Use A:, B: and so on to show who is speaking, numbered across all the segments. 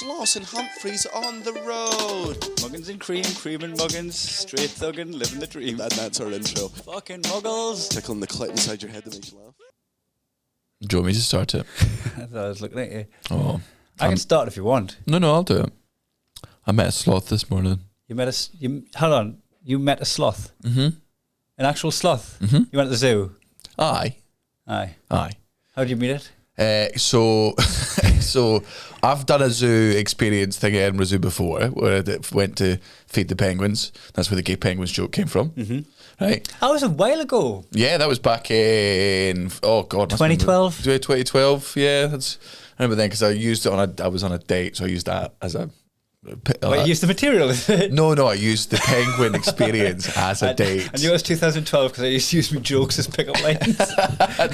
A: Sloths and Humphreys on the road.
B: Muggins and cream and Muggins, straight thuggin', living the dream.
A: That's our intro.
B: Fucking Muggles.
A: Tickling the clit inside your head that makes you laugh.
C: Do you want me to start it?
B: I thought I was looking at you.
C: Oh,
B: I can start if you want.
C: No, I'll do it. I met a sloth this morning.
B: You met a... hold on. You met a sloth?
C: Mm-hmm.
B: An actual sloth?
C: Mm-hmm.
B: You went to the zoo?
C: Aye.
B: Aye.
C: How
B: did you meet it?
C: So I've done a zoo experience thing at Edinburgh Zoo before, where I went to feed the penguins. That's where the gay penguins joke came from.
B: Mm-hmm.
C: Right.
B: That was a while ago.
C: Yeah, that was back in
B: 2012.
C: 2012. Yeah, I remember then because I used it I was on a date, so I used that as a.
B: Well, you used the material, is it?
C: No, I used the penguin experience as a date.
B: I knew it was 2012 because I used to use my jokes as pickup lines.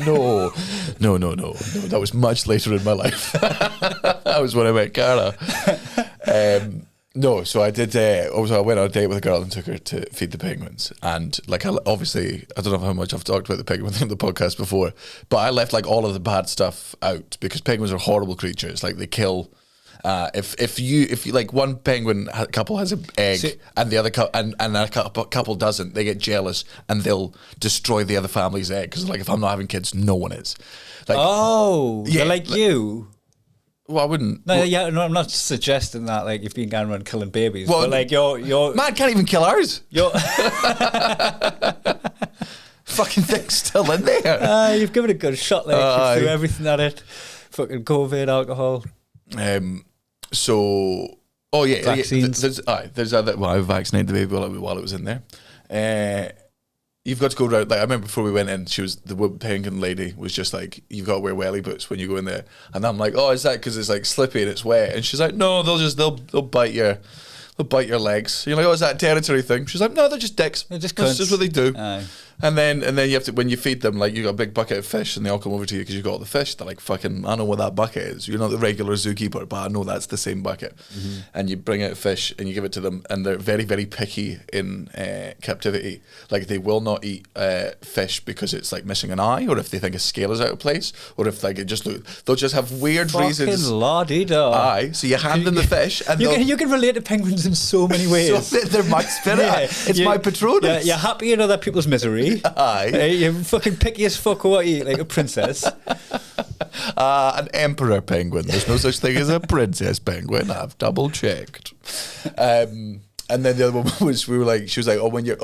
C: No. That was much later in my life. That was when I met Cara. No, so I did. I went on a date with a girl and took her to feed the penguins. And obviously, I don't know how much I've talked about the penguin thing on the podcast before, but I left all of the bad stuff out because penguins are horrible creatures. They kill. If you one penguin couple has an egg and the other and a couple doesn't, they get jealous and they'll destroy the other family's egg because if I'm not having kids, no one is.
B: They're like you.
C: Well, I wouldn't.
B: No, I'm not suggesting that you've been going around killing babies. Well, but you're
C: man can't even kill ours.
B: You're
C: fucking thing's still in there.
B: You've given it a good shot. You threw everything at it. Fucking COVID, alcohol.
C: Vaccines. There's other. Well, I vaccinated the baby while it was in there. You've got to go around. I remember before we went in, the penguin lady was just like, "You've got to wear welly boots when you go in there." And I'm like, "Oh, is that because it's slippy and it's wet?" And she's like, "No, they'll bite your legs." You're like, "Oh, is that a territory thing?" She's like, "No, they're just dicks.
B: They're just
C: That's
B: cunts."
C: just what they do."
B: Aye.
C: And then you have to, when you feed them, you got a big bucket of fish and they all come over to you because you've got all the fish. They're like, fucking, I know what that bucket is. You're not the regular zookeeper, but I know that's the same bucket. Mm-hmm. And you bring out fish and you give it to them and they're very, very picky in captivity. They will not eat fish because it's missing an eye, or if they think a scale is out of place, or if they'll just have weird reasons.
B: Fucking la-dee-da.
C: Aye. So you hand them the fish and
B: you can relate to penguins in so many ways.
C: So they're my spirit.
B: Yeah.
C: It's my Patronus.
B: You're happy in other people's misery.
C: Aye.
B: You're fucking picky as fuck what you eat, like a princess.
C: An emperor penguin. There's no such thing as a princess penguin. I've double checked. And then the other one was, she was like, So when you're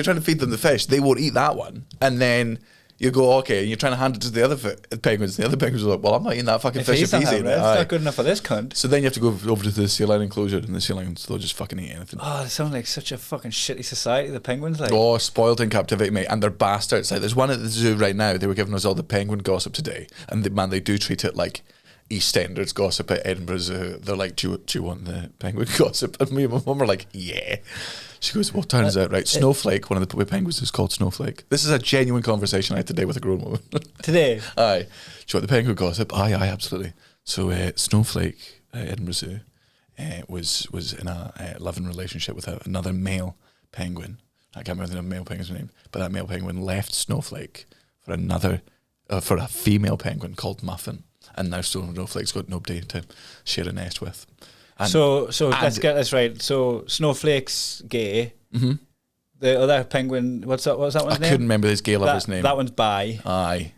C: trying to feed them the fish, they won't eat that one. And then you go, okay, and you're trying to hand it to the other penguins. The other penguins are like, well, I'm not eating that fucking fish if he's eating it.
B: It's not good enough for this cunt.
C: So then you have to go over to the sea lion enclosure, and the sea lions, they'll just fucking eat anything.
B: Oh, they sound like such a fucking shitty society, the penguins.
C: Oh, spoiled in captivity, mate. And they're bastards. There's one at the zoo right now. They were giving us all the penguin gossip today. And they do treat it like EastEnders gossip at Edinburgh Zoo. They're like, do you want the penguin gossip? And me and my mum are like, yeah. She goes, well, turns out, right, Snowflake, one of the penguins is called Snowflake. This is a genuine conversation I had today with a grown woman.
B: Today?
C: Aye. Do you want the penguin gossip? Aye, absolutely. So Snowflake at Edinburgh Zoo was in a loving relationship with another male penguin. I can't remember the male penguin's name, but that male penguin left Snowflake for a female penguin called Muffin. And now Snowflake's got nobody to share a nest with.
B: So let's get this right. So Snowflake's gay.
C: Mm-hmm.
B: The other penguin, what's that one's name?
C: I couldn't remember his gay lover's name.
B: That one's bi.
C: Aye.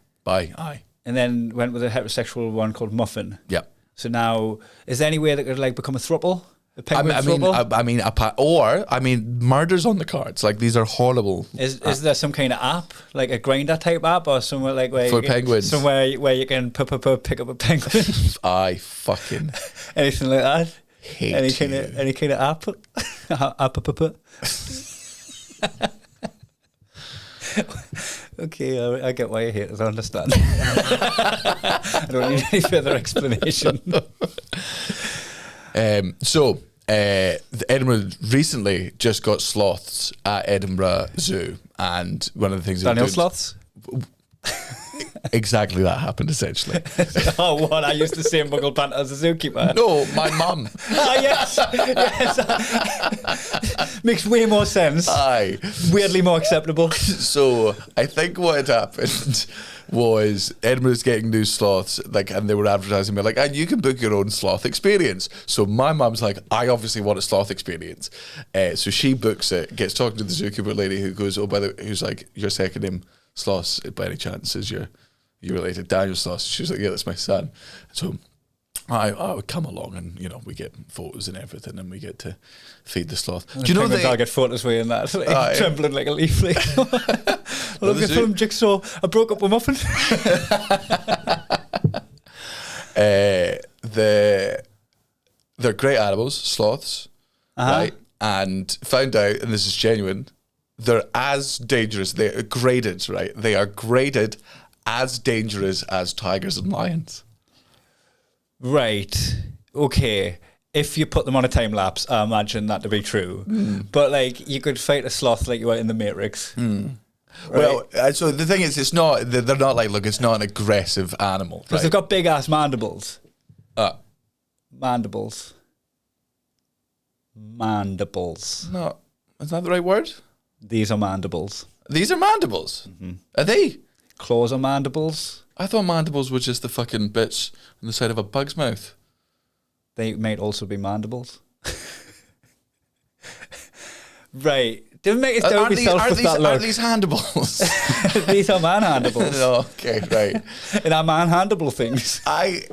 B: And then went with a heterosexual one called Muffin.
C: Yeah.
B: So now, is there any way that could become a throuple? A penguin throuple?
C: I mean, murder's on the cards. These are horrible.
B: Is there some kind of app, like a Grinder type app, or somewhere where
C: for penguins?
B: Somewhere where you can pick up a penguin?
C: Aye, fucking
B: anything like that.
C: Hate
B: any kind of app. Okay, I get why you hate it. I understand. I don't need any further explanation.
C: Edinburgh recently just got sloths at Edinburgh Zoo, and one of the things
B: Daniel Sloths.
C: Exactly that happened essentially.
B: Oh, what? I used to say Muggle Banter as a zookeeper.
C: No, my mum.
B: Yes. Makes way more sense.
C: Aye.
B: Weirdly more acceptable.
C: So I think what had happened was Edinburgh's getting new sloths, like, and they were advertising me like, and you can book your own sloth experience. So my mum's like, I obviously want a sloth experience. So she books it, gets talking to the zookeeper lady who goes, who's like, your second name Sloths by any chance is you related Daniel Sloths? She's like, yeah, that's my son. So I would come along and, we get photos and everything and we get to feed the sloth. Do you know that
B: I get photos with you and that, like, trembling like a leaf. Like, look at film Jigsaw. I broke up with Muffin.
C: They're great animals, sloths, right? And found out, and this is genuine, they're as dangerous. They're graded, right? They are graded as dangerous as tigers and lions.
B: Right. Okay. If you put them on a time lapse, I imagine that to be true. But like, you could fight a sloth like you are in the Matrix. Right?
C: Well, so the thing is, it's not. They're not like. Look, it's not an aggressive animal.
B: Because they've got big ass mandibles.
C: Mandibles. No, is that the right word?
B: These are mandibles.
C: These are mandibles. Mm-hmm. Are they?
B: Claws are mandibles.
C: I thought mandibles were just the fucking bits on the side of a bug's mouth.
B: They might also be mandibles. Right. Don't make us doubt yourself with that look.
C: Are these Handibles?
B: These are manhandles.
C: Oh, okay, right.
B: And are manhandable things.
C: I'm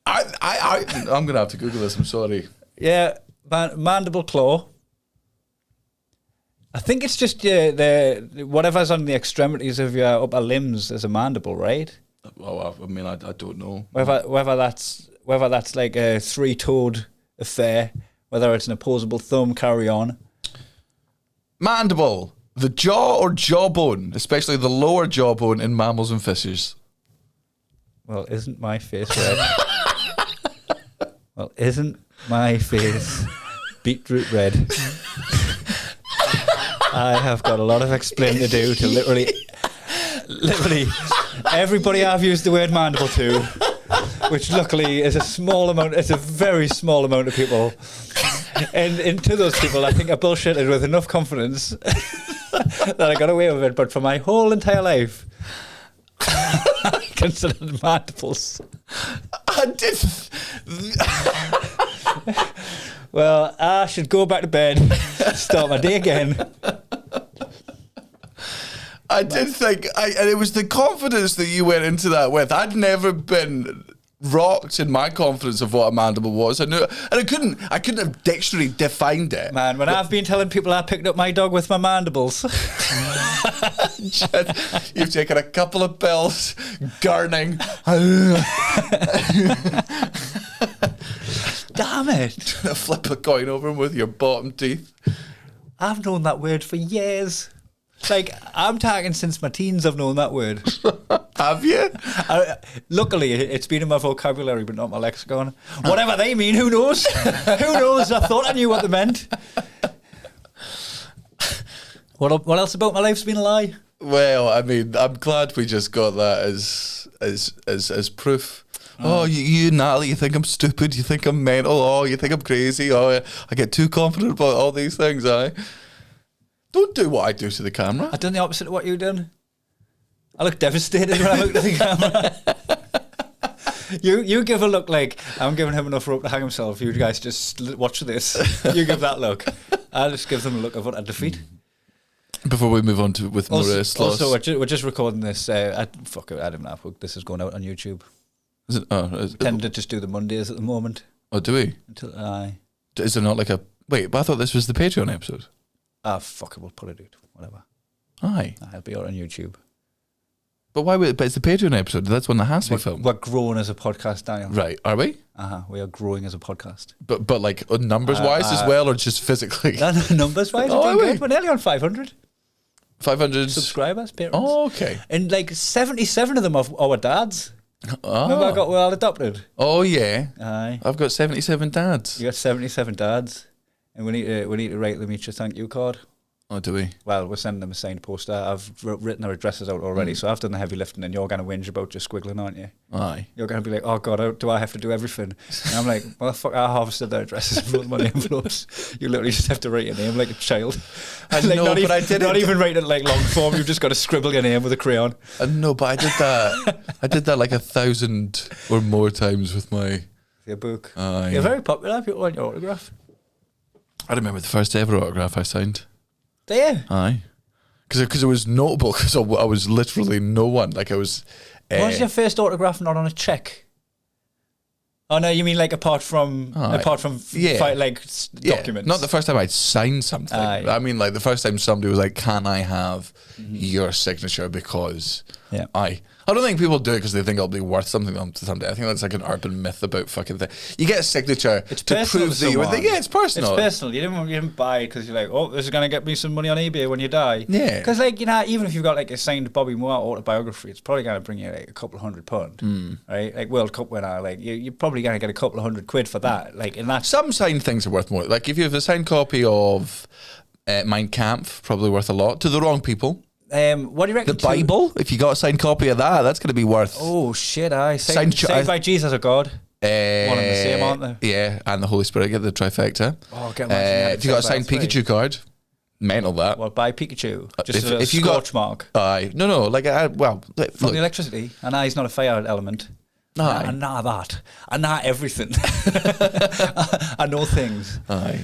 C: going to have to Google this, I'm sorry.
B: Yeah, mandible claw. I think it's just the whatever's on the extremities of your upper limbs is a mandible, right?
C: Well, I mean, I don't know.
B: Whether that's like a three-toed affair, whether it's an opposable thumb, carry on.
C: Mandible, the jaw or jawbone, especially the lower jawbone in mammals and fishes.
B: Well, isn't my face red? Well, isn't my face beetroot red? I have got a lot of explaining to do to literally everybody I've used the word mandible to, which luckily is a small amount. It's a very small amount of people, and to those people, I think I bullshitted with enough confidence that I got away with it. But for my whole entire life, I considered mandibles.
C: I didn't.
B: Well, I should go back to bed, start my day again.
C: I did think, and it was the confidence that you went into that with. I'd never been rocked in my confidence of what a mandible was. I knew, and I couldn't have dictionary defined it.
B: Man, when I've been telling people I picked up my dog with my mandibles.
C: You've taken a couple of pills, gurning.
B: Damn it.
C: Trying to flip a coin over with your bottom teeth.
B: I've known that word for years. Like, I'm talking since my teens I've known that word.
C: Have you?
B: Luckily, it's been in my vocabulary, but not my lexicon. Whatever they mean, who knows? Who knows? I thought I knew what they meant. What else about my life's been a lie?
C: Well, I mean, I'm glad we just got that as proof. Oh, you Natalie, you think I'm stupid, you think I'm mental, oh, you think I'm crazy, oh, I get too confident about all these things, Don't do what I do to the camera.
B: I've done the opposite of what you've done. I look devastated when I look at the camera. You give a look like, I'm giving him enough rope to hang himself, you guys just watch this. You give that look. I'll just give them a look of what I defeat.
C: Before we move on with more sloths.
B: Also, we're just recording this. Fuck it, I don't know. This is going out on YouTube.
C: Is it?
B: Tend to just do the Mondays at the moment.
C: Oh, do we? Is there not like a... Wait, but I thought this was the Patreon episode.
B: Fuck it, we'll put it out. Whatever.
C: Aye.
B: It'll be out on YouTube.
C: But why would... But it's the Patreon episode. That's one that has to be filmed.
B: We're growing as a podcast, Daniel.
C: Right. Are we?
B: We are growing as a podcast.
C: But like numbers-wise as well, or just physically?
B: Numbers-wise, we're doing good. We're nearly on 500.
C: 500
B: subscribers, patrons.
C: Oh, okay.
B: And like 77 of them are our dads.
C: Oh.
B: Remember we're all adopted?
C: Oh, yeah.
B: Aye.
C: I've got 77 dads.
B: You got 77 dads. And we need to write them each a thank you card.
C: Oh, do we?
B: Well, we're sending them a signed poster. I've written their addresses out already, so I've done the heavy lifting, and you're going to whinge about just squiggling, aren't you?
C: Aye.
B: You're going to be like, oh, God, do I have to do everything? And I'm like, well, fuck, I harvested their addresses and put them on the envelopes. You literally just have to write your name like a child.
C: I
B: like,
C: know,
B: not
C: but
B: even,
C: I didn't.
B: Not even write it like long form. You've just got to scribble your name with a crayon.
C: No, but I did that. I did that like 1,000 or more times with my...
B: Your book.
C: Aye.
B: You're very popular. People want your autograph.
C: I remember the first ever autograph I signed.
B: Do you?
C: Aye. Because it was notable, because I was literally no one. Like, I was...
B: Was your first autograph not on a check? Oh, no, you mean like apart from documents?
C: Not the first time I'd signed something.
B: Aye.
C: I mean, like, the first time somebody was like, can I have your signature because I don't think people do it because they think it'll be worth something someday. I think that's like an urban myth about fucking thing. You get a signature to prove that you were there. Yeah, it's personal.
B: It's personal. You didn't buy it because you're like, oh, this is going to get me some money on eBay when you die.
C: Yeah.
B: Because, like, you know, even if you've got like a signed Bobby Moore autobiography, it's probably going to bring you like a couple of £100, right? Like World Cup winner, like you're probably going to get a couple of £100 for that. Like, and that's
C: some signed things are worth more. Like if you have a signed copy of Mein Kampf, probably worth a lot to the wrong people.
B: What do you reckon?
C: The Bible, if you got a signed copy of that, that's going to be worth.
B: Oh shit! Saved by Jesus or God. One and the same, aren't they?
C: Yeah, and the Holy Spirit, get the trifecta.
B: Oh, get
C: if you got a signed Pikachu card, mental that.
B: Well, buy Pikachu. Just
C: if
B: a
C: you
B: scorch mark.
C: Aye, no, like
B: from the electricity, and he's not a fire element.
C: Aye.
B: And that, and that everything. I know things.
C: Aye.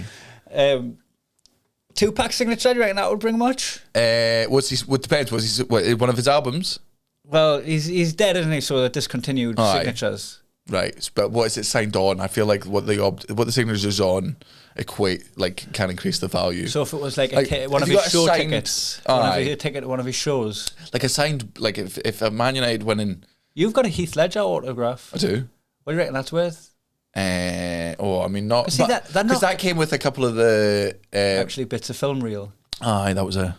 B: 2-pack signature, do you reckon that would bring much?
C: What depends. Was he one of his albums?
B: Well, he's dead, isn't he? So the discontinued signatures.
C: Right, but what is it signed on? I feel like what the signatures on can increase the value.
B: So if it was like one of his show tickets, a ticket to one of his shows,
C: like a signed, like if a Man United winning,
B: you've got a Heath Ledger autograph.
C: I do.
B: What do you reckon that's worth?
C: I mean not
B: because
C: that came with a couple of the
B: actually bits of film reel.
C: Aye, that was one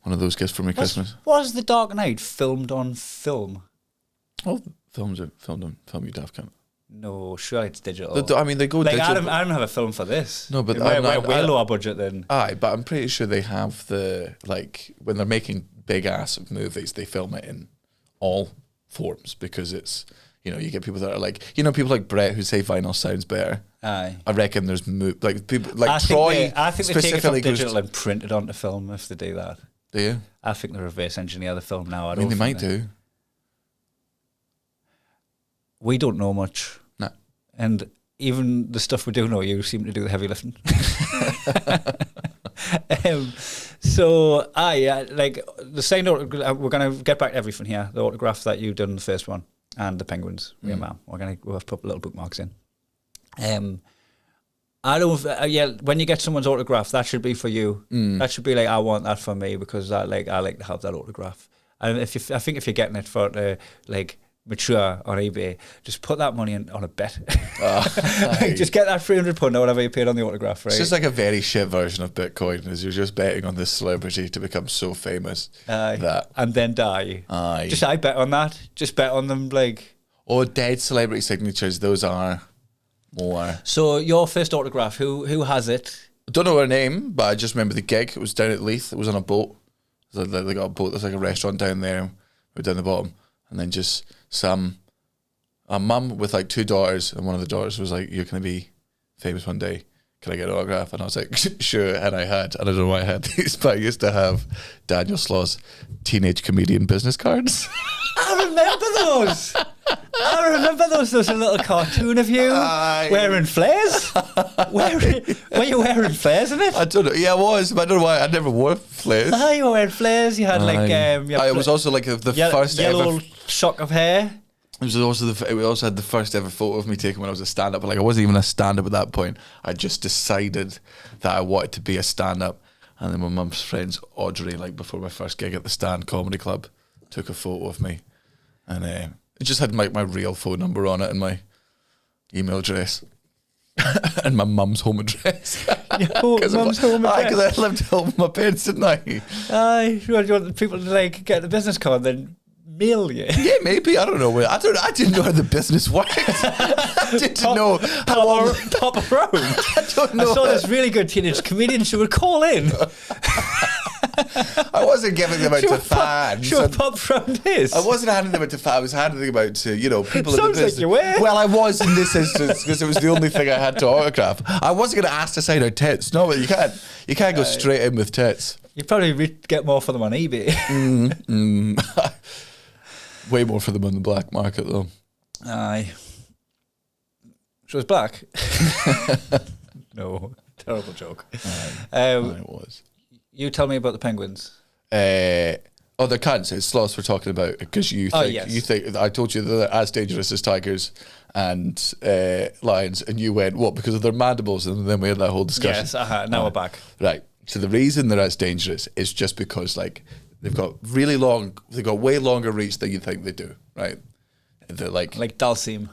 C: of those gifts for me Christmas.
B: Was The Dark Knight filmed on film?
C: Well, films are filmed on film. You daft cunt.
B: No, sure, it's digital.
C: I mean, they go
B: like,
C: digital.
B: I don't have a film for this.
C: No, but
B: we're way lower budget than.
C: Aye, but I'm pretty sure they have when they're making big ass movies, they film it in all forms because it's. You know, you get people that are like, people like Brett who say vinyl sounds better.
B: Aye.
C: I reckon there's people like Troy.
B: I think they take it from digital and print it onto film if they do that.
C: Do you?
B: I think they reverse engineer the film now.
C: I mean, they might do.
B: We don't know much.
C: No.
B: And even the stuff we do know, you seem to do the heavy lifting. Like the signed autograph, we're going to get back to everything here. The autograph that you done in the first one. And the penguins, we'll have to put little bookmarks in. When you get someone's autograph, that should be for you. That should be like, I want that for me because I like to have that autograph. And I think if you're getting it for mature on eBay, just put that money on a bet. Just get that £300 or whatever you paid on the autograph, right?
C: It's just like a very shit version of Bitcoin, is you're just betting on this celebrity to become so famous
B: and then die.
C: Aye.
B: Just I bet on that. Just bet on them
C: dead celebrity signatures. Those are more.
B: So your first autograph, who has it?
C: I don't know her name, but I just remember the gig. It was down at Leith. It was on a boat. They got a boat. There's like a restaurant down there. We're down the bottom, and then just a mum with like 2 daughters, and one of the daughters was like, "You're gonna be famous one day. Can I get an autograph?" And I was like, "Sure." And I don't know why I had these, but I used to have Daniel Sloth's teenage comedian business cards.
B: I remember those. There was a little cartoon of you wearing flares. Were you wearing flares in it?
C: I don't know. Yeah, I was, but I don't know why. I never wore flares.
B: You were wearing flares. You had
C: it was also like the first
B: yellow
C: ever
B: shock of hair.
C: It was we also had the first ever photo of me taken when I was a stand-up. But like I wasn't even a stand-up at that point. I just decided that I wanted to be a stand-up, and then my mum's friends Audrey, like before my first gig at the Stand Comedy Club, took a photo of me, and it just had my real phone number on it and my email address. And my mum's home address.
B: Your mum's home address?
C: Because I lived at home with my parents, didn't I?
B: Aye, you want people to get the business card then mail you?
C: Yeah, maybe. I don't know. I didn't know how the business worked. I didn't know how
B: pop around.
C: I don't know.
B: I saw this really good teenage comedian. She would call in.
C: I wasn't giving them out to fans.
B: Sure, pop round his.
C: I wasn't handing them out to fans. I was handing them out to, people in the
B: Sounds like
C: business.
B: you were.
C: Well, I was in this instance because it was the only thing I had to autograph. I wasn't going to ask to sign our tits. No, you can't. You can't go straight in with tits.
B: You'd probably get more for them on eBay.
C: Way more for them on the black market, though.
B: Aye. So it's black. No, terrible joke.
C: It was.
B: You tell me about the penguins.
C: They're cunts. It's sloths we're talking about because you think I told you they're as dangerous as tigers and lions, and you went what because of their mandibles, and then we had that whole discussion.
B: Yes, now we're back.
C: Right. So the reason they're as dangerous is just because they've got way longer reach than you think they do. Right. They're like
B: Dalsim.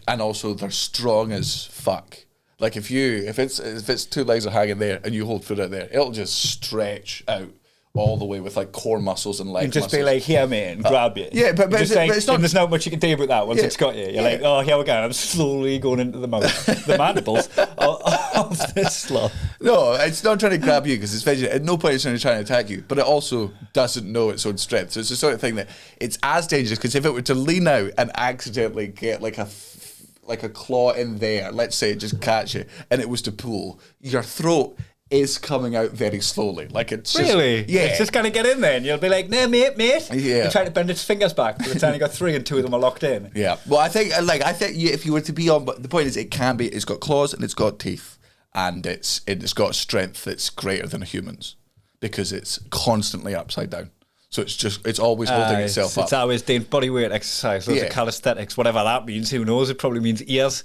C: And also they're strong as fuck. Like if it's two legs are hanging there and you hold foot out there, it'll just stretch out all the way with like core muscles and leg
B: You just
C: muscles.
B: be like, here, mate, and grab you.
C: Yeah, but it's not.
B: There's not much you can do about that once it's got you. You're like, oh, here we go. I'm slowly going into the mouth, the mandibles of this sloth.
C: No, it's not trying to grab you because it's veggie. At no point is it trying to attack you, but it also doesn't know its own strength. So it's the sort of thing that it's as dangerous because if it were to lean out and accidentally get like a claw in there, let's say it just catch you, and it was to pull, your throat is coming out very slowly. Like it's just,
B: Really?
C: yeah.
B: It's just going to get in there and you'll be like, no, mate.
C: Yeah.
B: You're trying to bend its fingers back, but it's only got 3 and 2 of them are locked in.
C: Yeah. Well, I think if you were to be on, but the point is, it's got claws and it's got teeth, and it's got strength that's greater than a human's because it's constantly upside down. So it's always holding itself up.
B: It's always doing body weight exercise, those are calisthenics, whatever that means. Who knows? It probably means ears.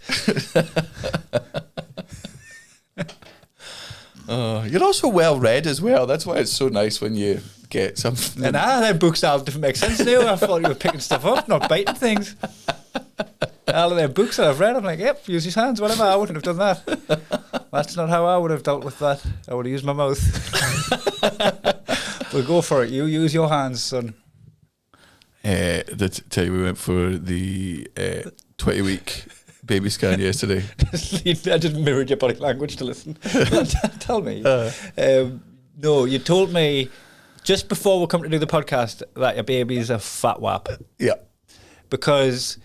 C: You're also well read as well. That's why it's so nice when you get something.
B: And them books all didn't make sense now. I thought you were picking stuff up, not biting things. All of their books that I've read, I'm like, yep, use his hands, whatever. I wouldn't have done that. That's not how I would have dealt with that. I would have used my mouth. Well, go for it. You use your hands, son.
C: Tell you, we went for the 20-week baby scan yesterday.
B: I just mirrored your body language to listen. Tell me. No, you told me just before we come to do the podcast that your baby's a fat wap.
C: Yeah.
B: Because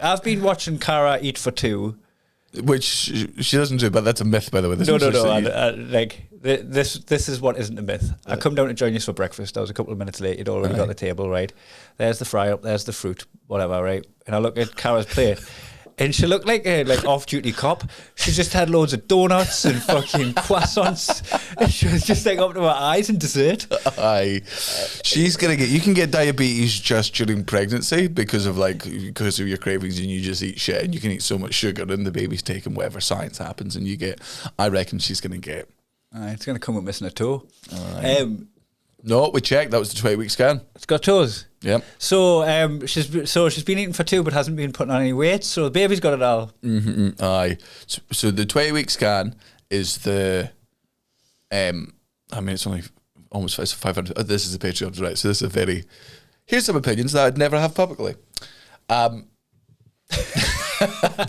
B: I've been watching Cara eat for 2.
C: Which she doesn't do, but that's a myth, by the way.
B: No. This is what isn't a myth. I come down to join you for breakfast. I was a couple of minutes late. You'd already got the table, right? There's the fry up, there's the fruit, whatever, right? And I look at Cara's plate. And she looked like a off-duty cop. She just had loads of donuts and fucking croissants. And she was just like up to her eyes in dessert.
C: Aye. She's gonna get. You can get diabetes just during pregnancy because of your cravings, and you just eat shit, and you can eat so much sugar, and the baby's taking whatever science happens, and you get. I reckon she's gonna get.
B: It's gonna come with missing a toe.
C: No, we checked. That was the 20-week scan.
B: It's got toes.
C: Yep.
B: So she's been eating for 2 but hasn't been putting on any weight. So the baby's got it all.
C: Mm-hmm. Aye. So the 20-week scan is the. It's only almost 500. This is a Patreon, right? So this is a very. Here's some opinions that I'd never have publicly.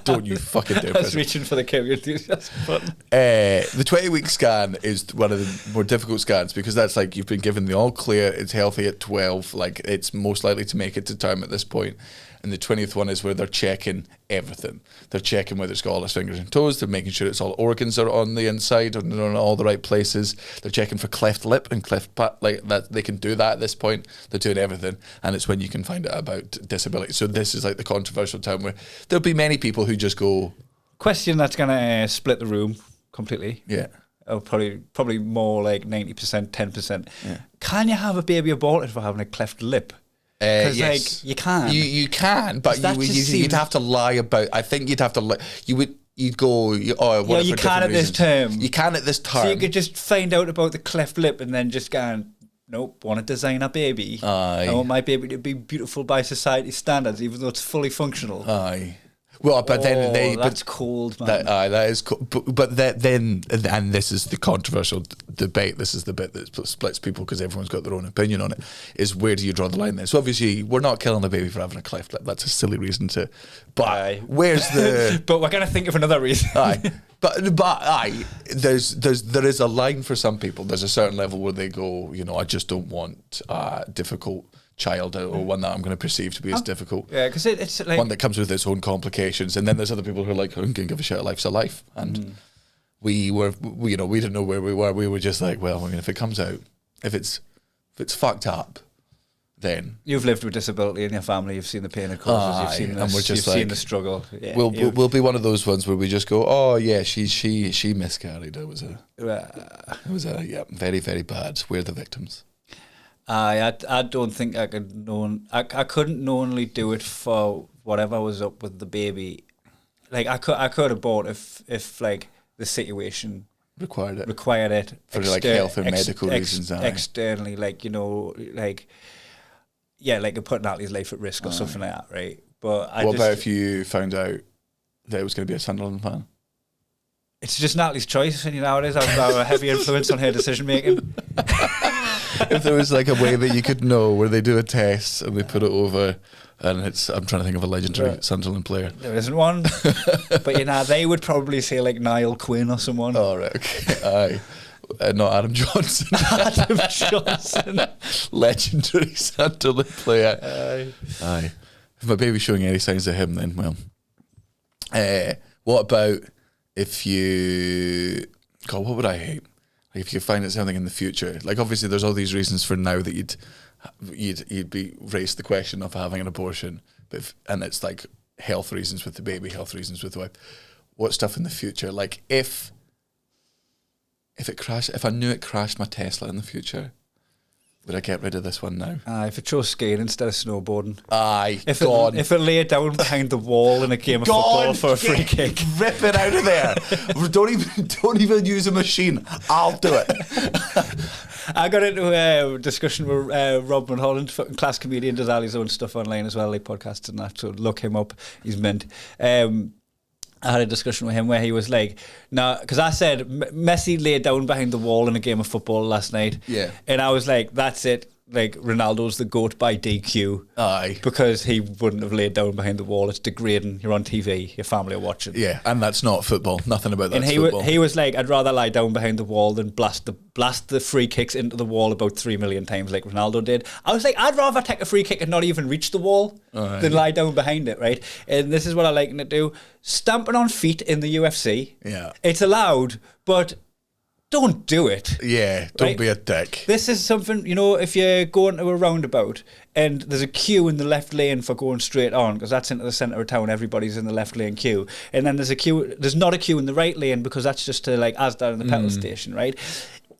C: Don't you fucking dare.
B: I was reaching for the camera enthusiasm button.
C: The 20-week scan is one of the more difficult scans because that's like you've been given the all clear, it's healthy at 12, like it's most likely to make it to term at this point. And the 20th one is where they're checking everything. They're checking whether it's got all its fingers and toes. They're making sure it's all organs are on the inside and they're on all the right places. They're checking for cleft lip and cleft like that. They can do that at this point. They're doing everything, and it's when you can find out about disability. So this is like the controversial time where there'll be many people who just go.
B: Question that's gonna split the room completely.
C: Yeah.
B: Oh, probably more like 90%, 10%.
C: Yeah.
B: Can you have a baby aborted for having a cleft lip? Because
C: yes.
B: you can.
C: You can, but you'd have to lie about. I think you'd have to lie. You'd go. You
B: can at this term.
C: You can at this term.
B: So you could just find out about the cleft lip and then just go, nope, want to design a baby.
C: Aye.
B: I want my baby to be beautiful by society standards, even though it's fully functional.
C: Aye. Well, but then
B: that's cold, man.
C: That is cool. But then, and this is the controversial debate. This is the bit that splits people because everyone's got their own opinion on it. Is where do you draw the line then? So obviously, we're not killing a baby for having a cleft lip. That's a silly reason to. But where's the?
B: But we're gonna think of another reason.
C: But there is a line for some people. There's a certain level where they go, I just don't want a difficult child or one that I'm going to perceive to be as difficult.
B: Yeah, because it's like
C: one that comes with its own complications. And then there's other people who are like, who can give a shit? Life's a life. And we didn't know where we were. We were just like, well, I mean, if it comes out, if it's fucked up, then
B: you've lived with disability in your family. You've seen the pain it causes. You've seen this. And we're just seen the struggle. Yeah,
C: we'll be one of those ones where we just go, oh yeah, she miscarried. It was very, very bad. We're the victims.
B: I don't think I could I couldn't knowingly do it for whatever was up with the baby. Like I could have bought if like the situation required it
C: for like health and medical reasons.
B: Externally, like like putting Natalie's life at risk or something like that, right? But
C: what about if you found out that it was going to be a Sunderland fan?
B: It's just Natalie's choice, and nowadays I have a heavy influence on her decision making.
C: If there was like a way that you could know where they do a test and they put it over, and I'm trying to think of a legendary Sunderland player.
B: There isn't one, but they would probably say like Niall Quinn or someone.
C: Oh right, okay, not Adam Johnson.
B: Adam Johnson,
C: legendary Sunderland player. Aye. If my baby's showing any signs of him, then well. What about if you? God, what would I hate? Like if you find out something in the future, like obviously there's all these reasons for now that you'd be raised the question of having an abortion, and it's like health reasons with the baby, health reasons with the wife. What stuff in the future? Like if I knew it crashed my Tesla in the future, would I get rid of this one now?
B: If it chose skiing instead of snowboarding.
C: If
B: it lay down behind the wall in a game of football for a free kick.
C: Rip it out of there. don't even use a machine. I'll do it.
B: I got into a discussion with Rob Mulholland, fucking class comedian, does all his own stuff online as well, like podcasts and that, so look him up. He's mint. I had a discussion with him where he was like, no, because I said Messi laid down behind the wall in a game of football last night.
C: Yeah.
B: And I was like, that's it. Like, Ronaldo's the GOAT by DQ.
C: Aye.
B: Because he wouldn't have laid down behind the wall. It's degrading. You're on TV. Your family are watching.
C: Yeah, and that's not football. Nothing about that.
B: And he was like, I'd rather lie down behind the wall than blast the free kicks into the wall about 3 million times like Ronaldo did. I was like, I'd rather take a free kick and not even reach the wall than lie down behind it, right? And this is what I like to do. Stamping on feet in the UFC.
C: Yeah.
B: It's allowed, but don't do it.
C: Yeah, don't be a dick.
B: This is something, if you're going to a roundabout and there's a queue in the left lane for going straight on, because that's into the centre of town, everybody's in the left lane queue. And then there's not a queue in the right lane because that's just to like Asda and the petrol station, right?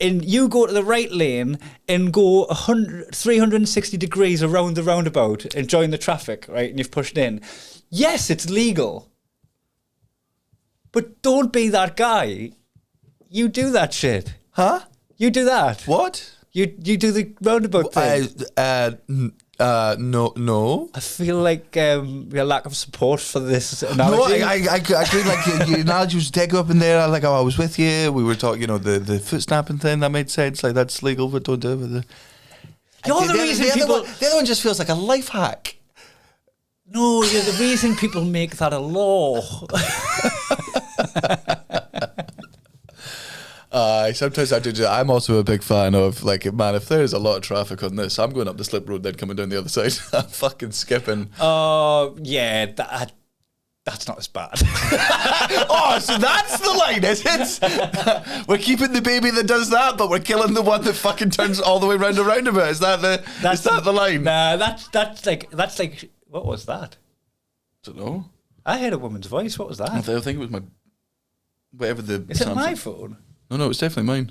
B: And you go to the right lane and go 360 degrees around the roundabout and join the traffic, right? And you've pushed in. Yes, it's legal. But don't be that guy. You do that shit.
C: Huh?
B: You do that.
C: What?
B: You do the roundabout thing.
C: No.
B: I feel like your lack of support for this analogy.
C: No, I agree. Like your analogy was take up in there. Like, I was with you. We were talking, the foot snapping thing. That made sense. Like, that's legal, but don't do it with
B: the
C: other one just feels like a life hack.
B: No, the reason people make that a law.
C: Sometimes I do. I'm also a big fan of, like, man, if there's a lot of traffic on this, I'm going up the slip road, then coming down the other side. I'm fucking skipping.
B: Oh, yeah, that's not as bad.
C: So that's the line, is it? We're keeping the baby that does that, but we're killing the one that fucking turns all the way round a roundabout. Is that the line?
B: Nah, that's like, what was that?
C: I don't know.
B: I heard a woman's voice. What was that?
C: I think it was my, whatever the.
B: Is it my phone?
C: No, it's definitely mine.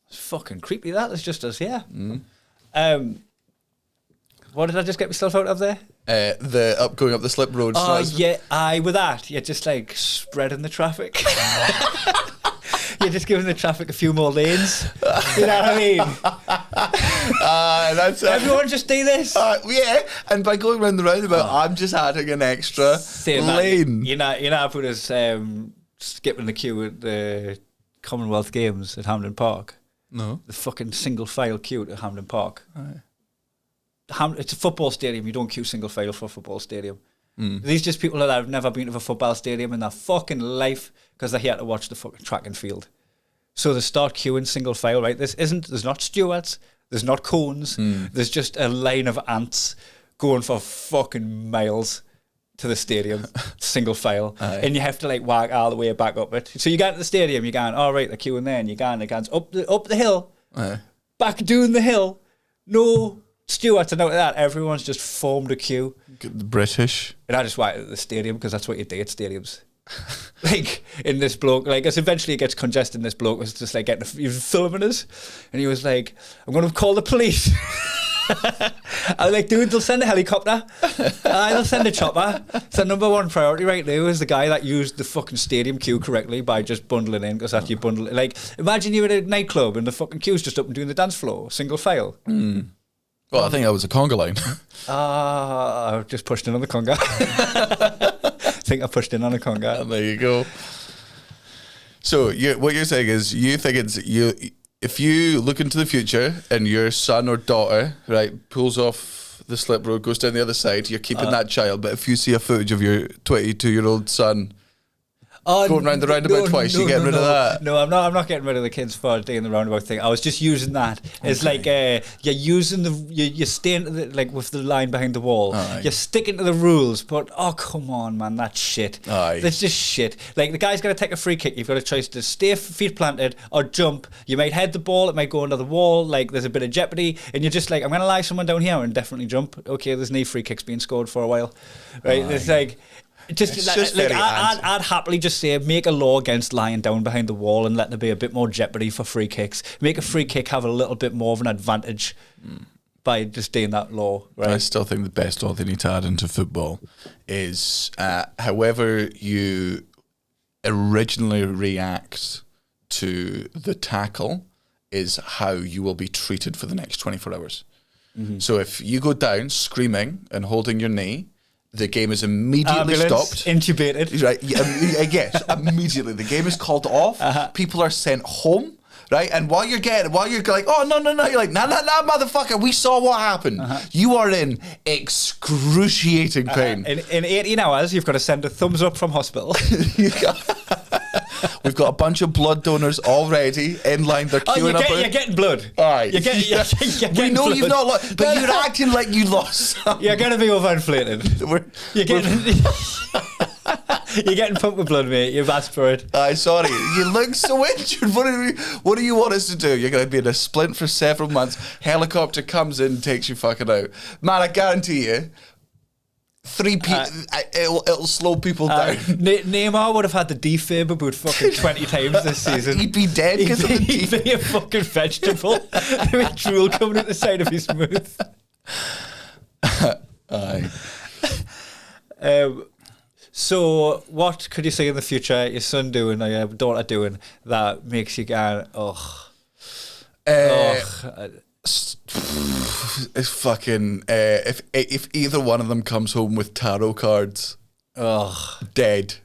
B: It's fucking creepy. That is just us, yeah. What did I just get myself out of there?
C: Going up the slip road.
B: Oh, yeah, with that, you're just like spreading the traffic. You're just giving the traffic a few more lanes. You know what I mean?
C: That's
B: Everyone just do this.
C: yeah, and by going round the roundabout, I'm just adding an extra lane.
B: You know, I put us skipping the queue at the Commonwealth Games at Hampden Park.
C: No.
B: The fucking single file queue at Hampden Park. It's a football stadium. You don't queue single file for a football stadium. These just people that have never been to a football stadium in their fucking life because they're here to watch the fucking track and field. So they start queuing single file, right? There's not stewards, there's not cones, there's just a line of ants going for fucking miles to the stadium, single file. And you have to like walk all the way back up it. So you get to the stadium, you're going, all right, they're queuing there, and you're going up the hill, back down the hill, no stewards and out of that, everyone's just formed a queue.
C: The British.
B: And I just went to the stadium because that's what you do at stadiums. Like, in this bloke, like, as eventually it gets congested, and this bloke was just like he was filming us, and he was like, I'm going to call the police. I was like, dude, they'll send a helicopter. They'll send a chopper. So number one priority right now is the guy that used the fucking stadium queue correctly by just bundling in, because after you bundle it, like, imagine you were at a nightclub and the fucking queue's just up and doing the dance floor, single file.
C: Well, I think that was a conga line.
B: I just pushed in on the conga. I think I pushed in on a conga.
C: And there you go. So what you're saying is you think if you look into the future and your son or daughter, right, pulls off the slip road, goes down the other side, you're keeping that child. But if you see a footage of your 22-year-old son going round the roundabout twice, you're getting rid of that.
B: No, I'm not getting rid of the kids for doing the roundabout thing. I was just using that. It's like you're using you're staying like with the line behind the wall. You're sticking to the rules, but oh come on, man, that's shit. That's just shit. Like the guy's got to take a free kick. You've got a choice to stay feet planted or jump. You might head the ball. It might go under the wall. Like there's a bit of jeopardy, and you're just like, I'm gonna lie someone down here and definitely jump. Okay, there's no free kicks being scored for a while, right? It's like. I'd happily just say make a law against lying down behind the wall and let there be a bit more jeopardy for free kicks. Make a free kick have a little bit more of an advantage by just doing that law. Right?
C: I still think the best law they need to add into football is however you originally react to the tackle is how you will be treated for the next 24 hours. So if you go down screaming and holding your knee, the game is immediately stopped.
B: Intubated.
C: Right, yes, immediately. The game is called off. People are sent home, right? And while you're like, oh, no, you're like, nah, motherfucker, we saw what happened. You are in excruciating pain.
B: In 18 hours, you've got to send a thumbs up from hospital.
C: We've got a bunch of blood donors already in line. They're queuing up.
B: You're getting blood.
C: Aye.
B: You're getting
C: we know
B: blood.
C: you've not lost, but you're acting like you lost some.
B: You're going to be overinflated. You're getting pumped with blood, mate. You've asked for it.
C: Aye, sorry. You look so injured. What do you want us to do? You're going to be in a splint for several months. Helicopter comes in and takes you fucking out. Man, I guarantee you, it'll slow people down.
B: Neymar would have had the defib about fucking 20 times this season.
C: He'd be dead because of the defib.
B: He'd be a fucking vegetable. With drool coming out the side of his mouth.
C: Aye.
B: So, what could you see in the future your son doing or your daughter doing that makes you go,
C: It's fucking if either one of them comes home with tarot cards, dead.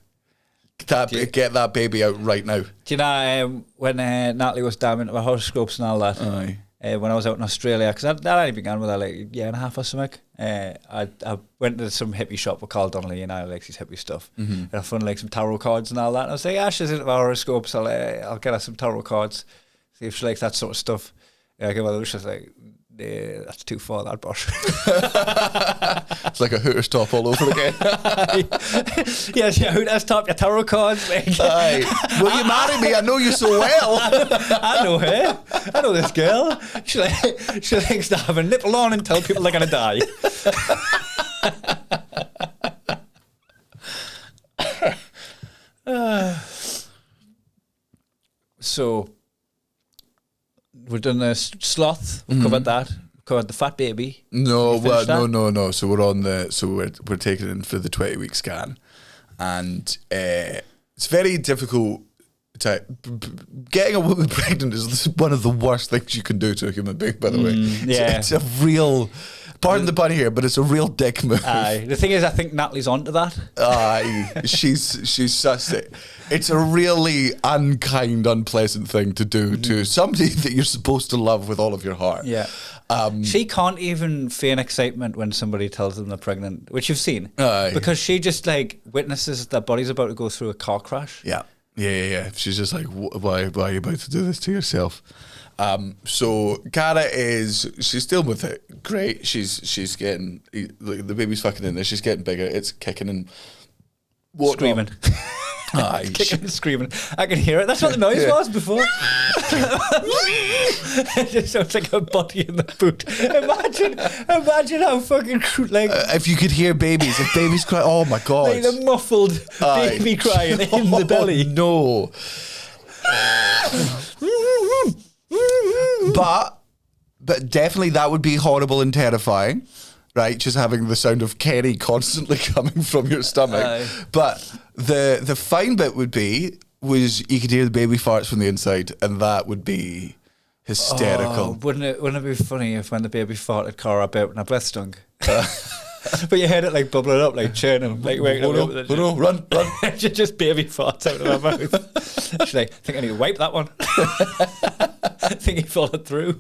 C: Get that baby out right now.
B: Do you know when Natalie was diving into my horoscopes and all that?
C: Aye.
B: When I was out in Australia, because I'd only began with her like a year and a half or something. I went to some hippie shop with Carl Donnelly, you know, like his hippie stuff, and I found like some tarot cards and all that. And I was like, she's into my horoscopes. I'll get her some tarot cards, see if she likes that sort of stuff. I gave her she's like, that's too far, that bosh.
C: It's like a Hooters top all over again.
B: Yes, yeah, Hooters top, your tarot cards. Like.
C: Aye. Will you marry me? I know you so well.
B: I know her. I know this girl. She likes to have a nipple on and tell people they're going to die. So, we've done the sloth. We've covered that. We've covered the fat baby.
C: No. So we're taking it in for the 20-week scan, and it's very difficult Getting a woman pregnant is one of the worst things you can do to a human being, by the way.
B: Yeah.
C: It's a real, pardon the pun here, but it's a real dick move.
B: Aye. The thing is, I think Natalie's onto that.
C: Aye, she's sussed it. It's a really unkind, unpleasant thing to do to somebody that you're supposed to love with all of your heart.
B: Yeah. She can't even feign excitement when somebody tells them they're pregnant, which you've seen.
C: Aye.
B: Because she just like witnesses their body's about to go through a car crash.
C: Yeah. She's just like, why are you about to do this to yourself? So Cara she's still with it. Great. She's getting, the baby's fucking in there. She's getting bigger. It's kicking and
B: Screaming.
C: Aye.
B: Kicking and screaming. I can hear it. That's what the noise was before. It just sounds like a body in the boot. Imagine how fucking like
C: if you could hear babies, if babies cry, oh my God.
B: like the muffled baby crying in the belly.
C: No. But definitely that would be horrible and terrifying, right? Just having the sound of Kerry constantly coming from your stomach.
B: Aye.
C: But the fine bit was you could hear the baby farts from the inside, and that would be hysterical.
B: Oh, wouldn't it be funny if when the baby farted, Cara burped and her breath stunk? But you heard it like bubbling up, like churning, like waking up.
C: No, run.
B: Just baby farts out of her mouth. She's like, I think I need to wipe that one. I think he followed through.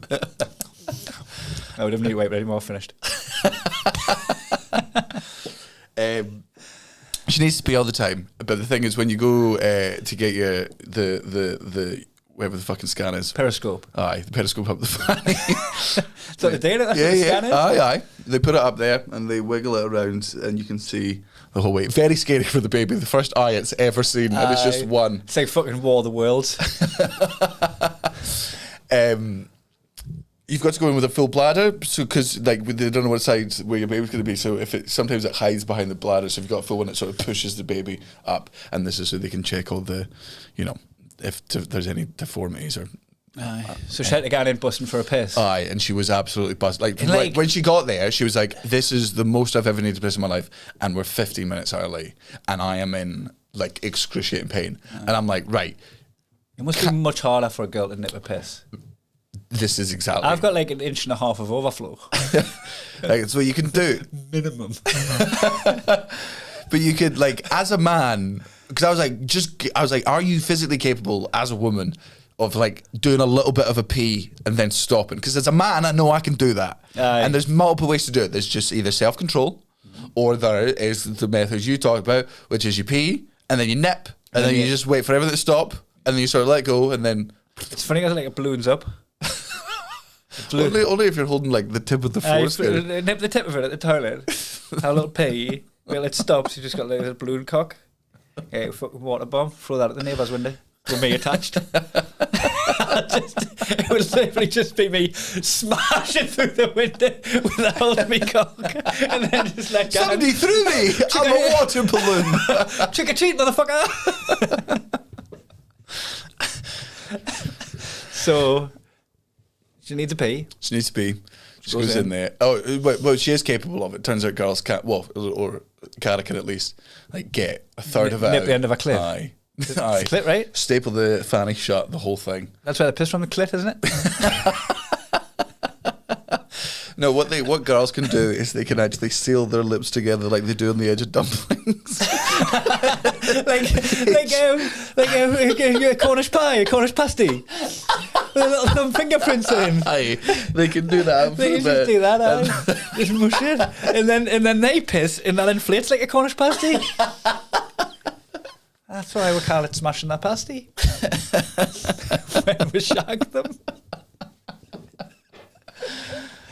B: I would have need to wipe it anymore. Finished.
C: She needs to pee all the time. But the thing is, when you go to get your the whatever the fucking scan is,
B: Periscope.
C: Aye, the Periscope up the fanny.
B: So the data. That's what the scan is?
C: Aye. They put it up there and they wiggle it around, and you can see the whole way. Very scary for the baby. The first eye it's ever seen, and it's just one.
B: It's like fucking War of the Worlds.
C: You've got to go in with a full bladder, so because like they don't know what side where your baby's going to be. So sometimes it hides behind the bladder. So if you've got a full one, it sort of pushes the baby up, and this is so they can check all the, if there's any deformities or.
B: Aye. So she had to get in busting for a piss.
C: Aye, and she was absolutely buzzed. Like when she got there, she was like, "This is the most I've ever needed to piss in my life," and we're 15 minutes early, and I am in like excruciating pain, and I'm like, right.
B: It must be much harder for a girl to nip a piss.
C: This is exactly.
B: I've got like 1.5 inches of overflow.
C: Like, it's what you can do.
B: Minimum.
C: But you could, like, as a man, because I was like, are you physically capable as a woman of like doing a little bit of a pee and then stopping? Because as a man, I know I can do that.
B: Aye.
C: And there's multiple ways to do it. There's just either self-control, or there is the methods you talk about, which is you pee and then you nip and then you just wait for everything to stop and then you sort of let go and then.
B: It's funny because like it balloons up.
C: Only if you're holding like the tip of the foreskin.
B: Nip the tip of it at the toilet. Have a little pee. Well, it stops. You just got like a balloon cock. Yeah, fucking water bomb. Throw that at the neighbour's window with me attached. It would literally just be me smashing through the window with a hold of me cock, and then just let go.
C: Somebody threw me. I'm a water balloon.
B: Trick or treat, motherfucker. So she needs a pee.
C: She needs to pee. She goes in there. Oh, well, she is capable of it. Turns out girls can't. Well, or Cara can at least like get a third of it.
B: Nip
C: out.
B: the end of a clit.
C: Aye.
B: It's clit, right?
C: Staple the fanny shut, the whole thing.
B: That's where the piss from the clit, isn't it?
C: No, what girls can do is they can actually seal their lips together like they do on the edge of dumplings. like a Cornish pie, a Cornish pasty, with a little thumb fingerprints in. Aye, they can do that.
B: They can just do that. Just mush it, and then they piss, and that inflates like a Cornish pasty. That's why we call it smashing that pasty. When we shag them.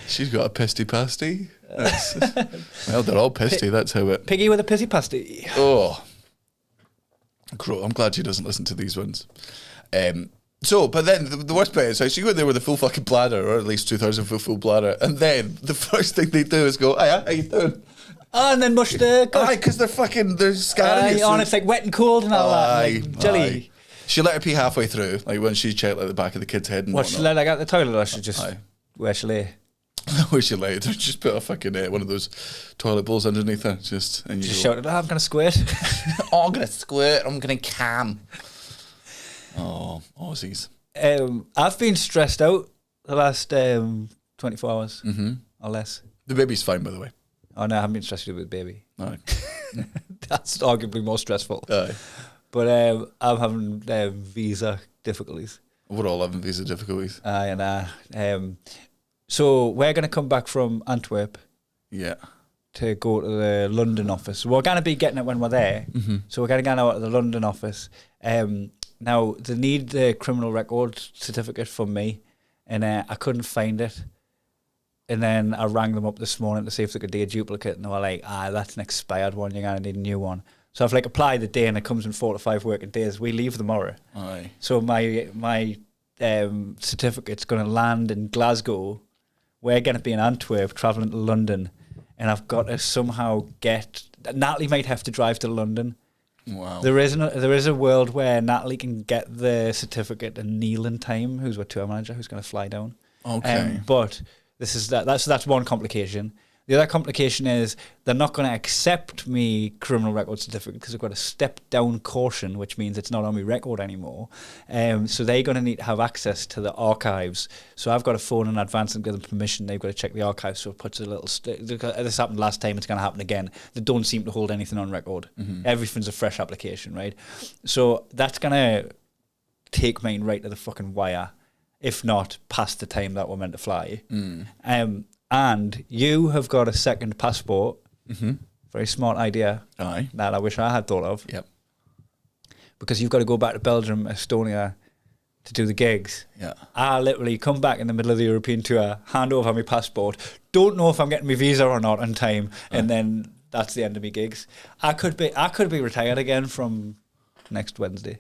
C: She's got a pisty pasty. Well, they're all pisty. That's how it.
B: Piggy with a pissy pasty.
C: Oh, Crow. I'm glad she doesn't listen to these ones. But then the worst bit is, so you go in there with a full fucking bladder, or at least 2/3 of a full bladder, and then the first thing they do is go, "Hiya, how you doing?"
B: Oh, and then mush the.
C: Aye, because they're scanning you.
B: And it's like wet and cold and all that. Like jelly.
C: Aye. She let her pee halfway through, like when she checked like the back of the kid's head and
B: What, she let her out the toilet, or she just where she lay?
C: where she laid, just put a fucking one of those toilet bowls underneath her, and you
B: just shouted, "Oh, I'm gonna squirt."
C: "Oh, I'm gonna squirt. I'm gonna cam." Oh, Aussies.
B: I've been stressed out the last 24 hours or less.
C: The baby's fine, by the way.
B: Oh no, I haven't been stressed with the baby.
C: Aye.
B: That's arguably more stressful.
C: Aye.
B: But I'm having visa difficulties.
C: We're all having visa difficulties.
B: So we're going to come back from Antwerp
C: Yeah.
B: to go to the London office. We're going to be getting it when we're there. So we're going to go out to the London office. Now, they need the criminal record certificate from me, and I couldn't find it. And then I rang them up this morning to see if they could do a duplicate, and they were like, that's an expired one, you're going to need a new one. So I've applied the day, and it comes in 4 to 5 working days. We leave tomorrow.
C: Aye.
B: So my certificate's going to land in Glasgow. We're going to be in Antwerp, travelling to London, and I've got to somehow Natalie might have to drive to London.
C: Wow.
B: There is a world where Natalie can get the certificate and Neil in time, who's our tour manager, who's going to fly down.
C: Okay.
B: But that's one complication. The other complication is they're not going to accept me criminal record certificate because I've got a step down caution, which means it's not on my record anymore. So they're going to need to have access to the archives. So I've got to phone in advance and give them permission. They've got to check the archives. So it puts a little... this happened last time. It's going to happen again. They don't seem to hold anything on record. Everything's a fresh application, right? So that's going to take mine right to the fucking wire, if not past the time that we're meant to fly. And you have got a second passport. Very smart idea.
C: Aye.
B: That I wish I had thought of.
C: Yep.
B: Because you've got to go back to Belgium, Estonia to do the gigs.
C: Yeah.
B: I literally come back in the middle of the European tour, hand over my passport, don't know if I'm getting my visa or not on time, and then that's the end of my gigs. I could be retired again from next Wednesday.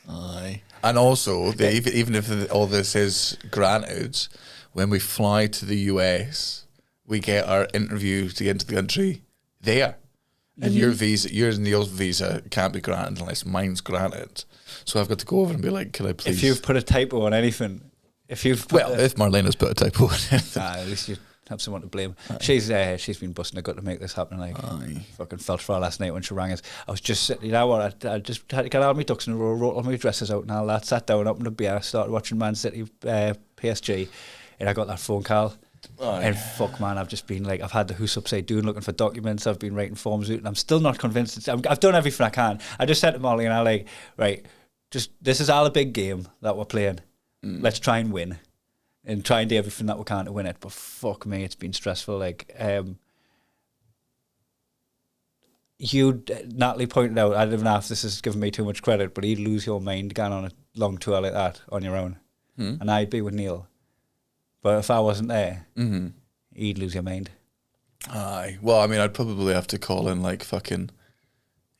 C: Aye. And also, even if all this is granted, when we fly to the US, we get our interview to get into the country there. And yours and Neil's visa can't be granted unless mine's granted. So I've got to go over and be like, can I please...
B: If you've put a typo on anything, if
C: Marlena's put a typo on anything.
B: At least you have someone to blame. She's been busting her gut to make this happen. Fucking felt for her last night when she rang us. I was just sitting, I just had to get all my ducks in a row, wrote all my dresses out and all that, sat down, opened a beer, started watching Man City PSG, and I got that phone call. And fuck, man, I've just been I've had the house upside down looking for documents. I've been writing forms out, and I'm still not convinced. I've done everything I can. I just said to Molly, and I right, just this is all a big game that we're playing. Let's try and win, and try and do everything that we can to win it. But fuck me, it's been stressful. Natalie pointed out, I don't know if this is giving me too much credit, but you'd lose your mind going on a long tour like that on your own, and I'd be with Neil. But if I wasn't there, you'd lose your mind.
C: Aye. Well, I mean, I'd probably have to call in fucking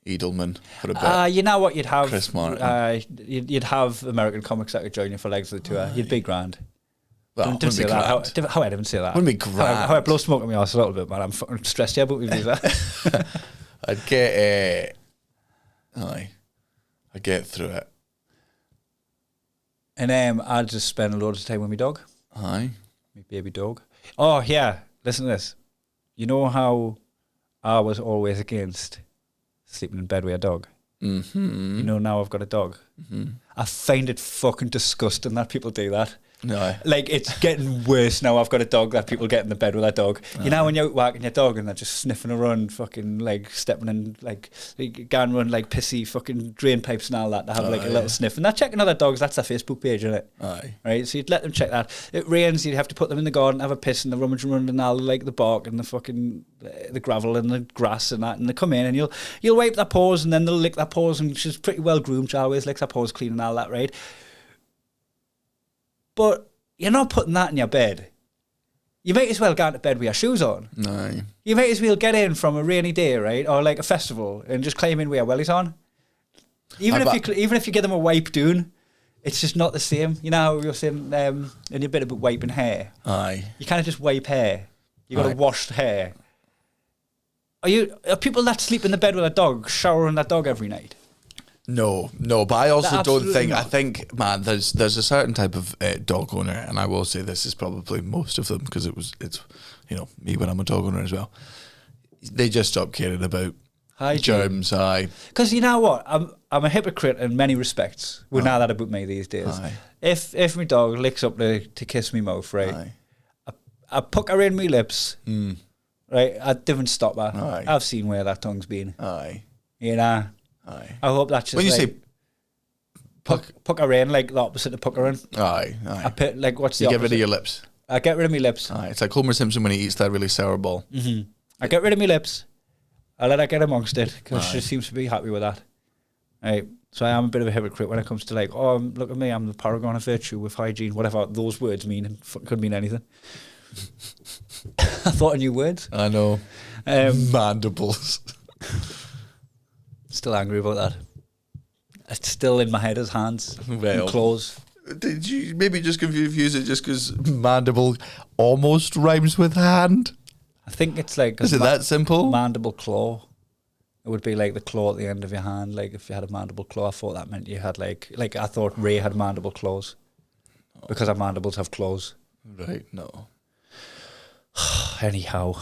C: Edelman for a bit.
B: You know what you'd have?
C: Chris Martin.
B: You'd have American comics that could join you for legs of the tour. You'd be grand.
C: Well,
B: Didn't say that. How I didn't say that.
C: Wouldn't be grand.
B: How I blow smoke at me arse a little bit, man. I'm fucking stressed here, but we do that.
C: I'd get I'd get through it.
B: And I'd just spend a lot of time with my dog.
C: Aye.
B: My baby dog. Oh, yeah. Listen to this. You know how I was always against sleeping in bed with a dog? You know, now I've got a dog. I find it fucking disgusting that people do that.
C: No.
B: It's getting worse now. I've got a dog that people get in the bed with their dog. You know when you're out walking your dog and they're just sniffing around, fucking stepping in, going around pissy fucking drain pipes and all that. They have a little sniff. And they're checking other dogs. That's their Facebook page, isn't it?
C: Aye.
B: Right? So you'd let them check that. It rains, you'd have to put them in the garden, have a piss, and the rummage around and all the bark and the fucking the gravel and the grass and that. And they come in and you'll wipe their paws and then they'll lick their paws, and she's pretty well groomed. She always licks her paws clean and all that, right? But you're not putting that in your bed. You might as well go to bed with your shoes on.
C: No.
B: You might as well get in from a rainy day, right? Or a festival and just climb in with your wellies on. Even if you get them a wipe down, it's just not the same. You know how you're saying in your bit about wiping hair?
C: Aye.
B: You can't just wipe hair. You got to wash hair. Are people that sleep in the bed with a dog showering that dog every night?
C: No, but I also don't think.
B: Not.
C: I think, man, there's a certain type of dog owner, and I will say this is probably most of them because it's me when I'm a dog owner as well. They just stop caring about
B: Hygiene.
C: germs, aye.
B: Because you know what? I'm a hypocrite in many respects. We know that about me these days.
C: Aye.
B: If my dog licks up to kiss me mouth, right?
C: Aye.
B: I puck her in my lips, right? I didn't stop her.
C: Aye.
B: I've seen where that tongue's been.
C: Aye.
B: You know?
C: Aye.
B: I hope that's just
C: When you
B: like,
C: say
B: puck her in, like the opposite of puck her in.
C: aye,
B: I
C: aye.
B: put, like, what's the
C: You
B: opposite?
C: get rid of your lips.
B: I get rid of my lips.
C: Aye. It's like Homer Simpson when he eats that really sour ball.
B: I get rid of my lips. I let her get amongst it because
C: Aye.
B: she seems to be happy with that. Right. So I am a bit of a hypocrite when it comes to like, oh, look at me, I'm the paragon of virtue with hygiene, whatever those words mean. It could mean anything. I thought of new words.
C: I know. Mandibles.
B: Still angry about that. It's still in my head as hands
C: Well.
B: and claws.
C: Did you maybe just confuse it just because mandible almost rhymes with hand?
B: I think it's like...
C: Is it that simple?
B: Mandible claw. It would be like the claw at the end of your hand. Like if you had a mandible claw, I thought that meant you had like I thought Ray had mandible claws. Because our mandibles have claws.
C: Right, no.
B: Anyhow.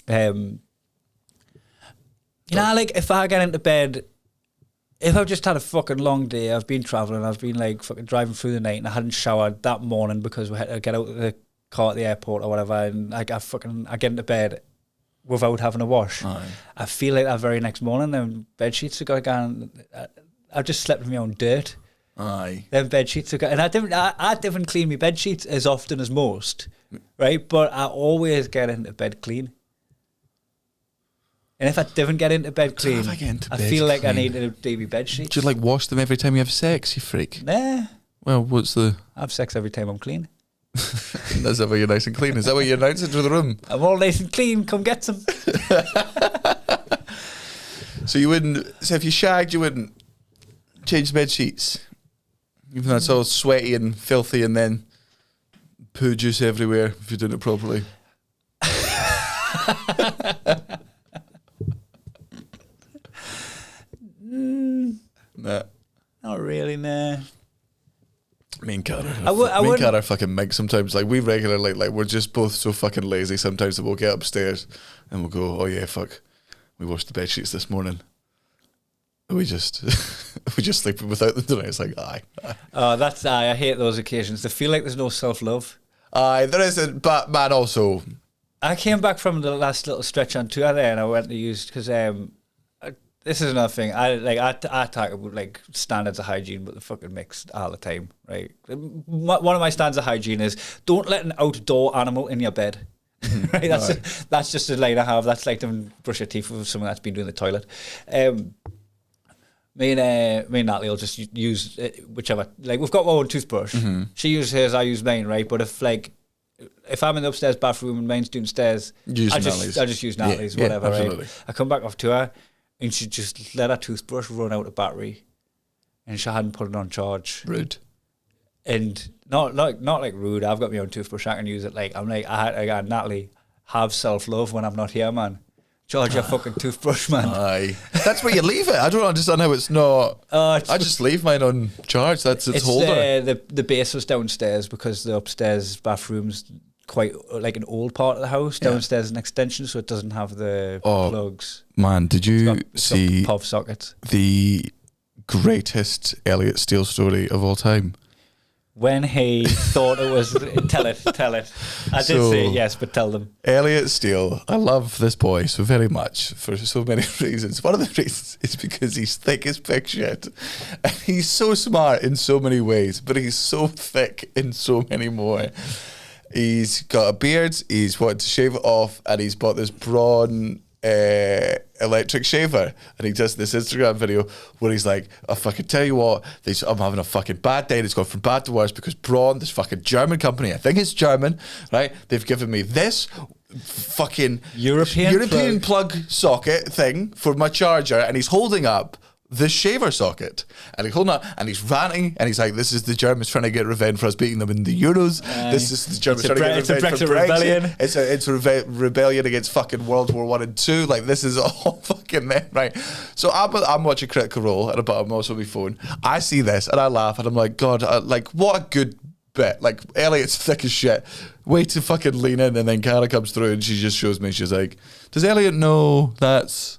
B: You know, like if I get into bed, if I've just had a fucking long day, I've been travelling, I've been like fucking driving through the night and I hadn't showered that morning because we had to get out of the car at the airport or whatever, and like I get into bed without having a wash.
C: Aye.
B: I feel like that very next morning, them bed sheets have got to go and I've just slept in my own dirt.
C: Aye.
B: Them bed sheets have got, and I didn't clean my bed sheets as often as most, right? But I always get into bed clean. And if I didn't get into bed clean,
C: If I get into
B: I
C: bed
B: feel like I
C: clean.
B: need to do my bed sheets.
C: Do you like wash them every time you have sex, you freak?
B: Nah,
C: Well, what's the...
B: I have sex every time I'm clean.
C: That's that way you're nice and clean. Is that what you're announcing to the room?
B: I'm all nice and clean, come get some.
C: So you wouldn't... So if you shagged, you wouldn't change bed sheets? Even though it's all sweaty and filthy and then poo juice everywhere if you're doing it properly. Nah.
B: Not really, nah.
C: Me and Kat
B: I wouldn't-
C: are fucking migs sometimes. Like we regularly, like we're just both so fucking lazy sometimes that we'll get upstairs and we'll go, oh yeah, fuck, we washed the bed sheets this morning. And we just sleep without them tonight. It's like, aye.
B: Oh, I hate those occasions. I feel like there's no self-love.
C: Aye, there isn't, but man, also...
B: I came back from the last little stretch on tour there and I went to use, because this is another thing. I talk about like standards of hygiene, but they're fucking mixed all the time, right? One of my standards of hygiene is don't let an outdoor animal in your bed. Right? That's just a line I have. That's like to brush your teeth with someone that's been doing the toilet. Me and Natalie will just use whichever. Like we've got our own toothbrush. She uses hers, I use mine, right? But if I'm in the upstairs bathroom and mine's downstairs, I just use Natalie's, whatever.
C: absolutely.
B: Right? I come back off tour and she just let her toothbrush run out of battery, and she hadn't put it on charge.
C: Rude.
B: And not like rude. I've got my own toothbrush. I can use it. Like I'm like I got Natalie, have self love when I'm not here, man. Charge your fucking toothbrush, man.
C: Aye. That's where you leave it. I don't understand how it's not... I just leave mine on charge. That's its holder.
B: The base was downstairs because the upstairs bathroom's quite like an old part of the house.
C: Yeah.
B: Downstairs is an extension, so it doesn't have the plugs.
C: Man, did you
B: It's got
C: see
B: POV sockets.
C: the greatest Elliot Steele story of all time?
B: When he thought it was... Tell it. I did say yes, but tell them.
C: Elliot Steele, I love this boy so very much for so many reasons. One of the reasons is because he's thick as pig shit. And he's so smart in so many ways, but he's so thick in so many more. He's got a beard, he's wanted to shave it off, and he's bought this Braun electric shaver, and he does this Instagram video where he's like, I fucking tell you what, I'm having a fucking bad day, and it's gone from bad to worse because Braun, this fucking German company, I think it's German, right, they've given me this fucking European plug socket thing for my charger, and he's holding up the shaver socket, and he's holding up and he's ranting, and he's like, this is the Germans trying to get revenge for us beating them in the Euros. This is the Germans trying to get revenge for Brexit. Rebellion. It's a rebellion against fucking World War 1 and 2. Like, this is all fucking them, right? So I'm watching Critical Role, and I'm also on my phone. I see this and I laugh, and I'm like, God, like, what a good bit. Like, Elliot's thick as shit. Way to fucking lean in, and then Cara comes through and she just shows me, she's like, does Elliot know that's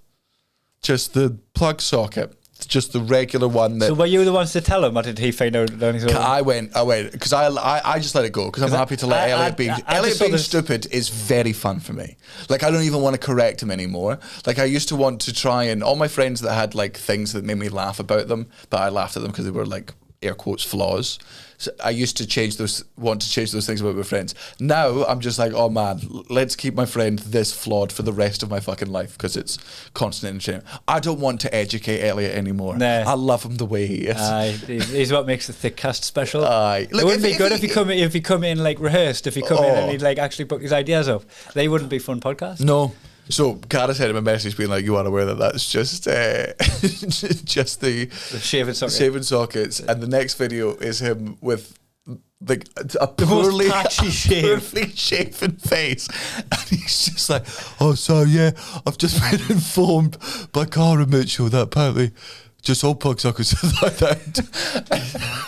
C: just the plug socket. Just the regular one that.
B: So were you the ones to tell him, or did he find out on his own?
C: I went because I just let it go because I'm happy to let Elliot be. Elliot being stupid is very fun for me. Like I don't even want to correct him anymore. Like I used to want to try and all my friends that had like things that made me laugh about them, but I laughed at them because they were like air quotes flaws. So I used to want to change those things about my friends. Now I'm just like, oh man, let's keep my friend this flawed for the rest of my fucking life because it's constant entertainment. I don't want to educate Elliot anymore.
B: Nah.
C: I love him the way he is.
B: He's what makes the thick cast special.
C: Look,
B: it wouldn't be good if he come in like rehearsed. If he come in and he'd like actually put his ideas up, they wouldn't be fun podcasts.
C: No. So Cara sent him a message being like, "You are aware that that's just just the
B: shaving sockets.
C: Shaving sockets," and the next video is him with like a poorly shaven face, and he's just like, "Oh, so yeah, I've just been informed by Cara Mitchell that apparently just all plug sockets are like that."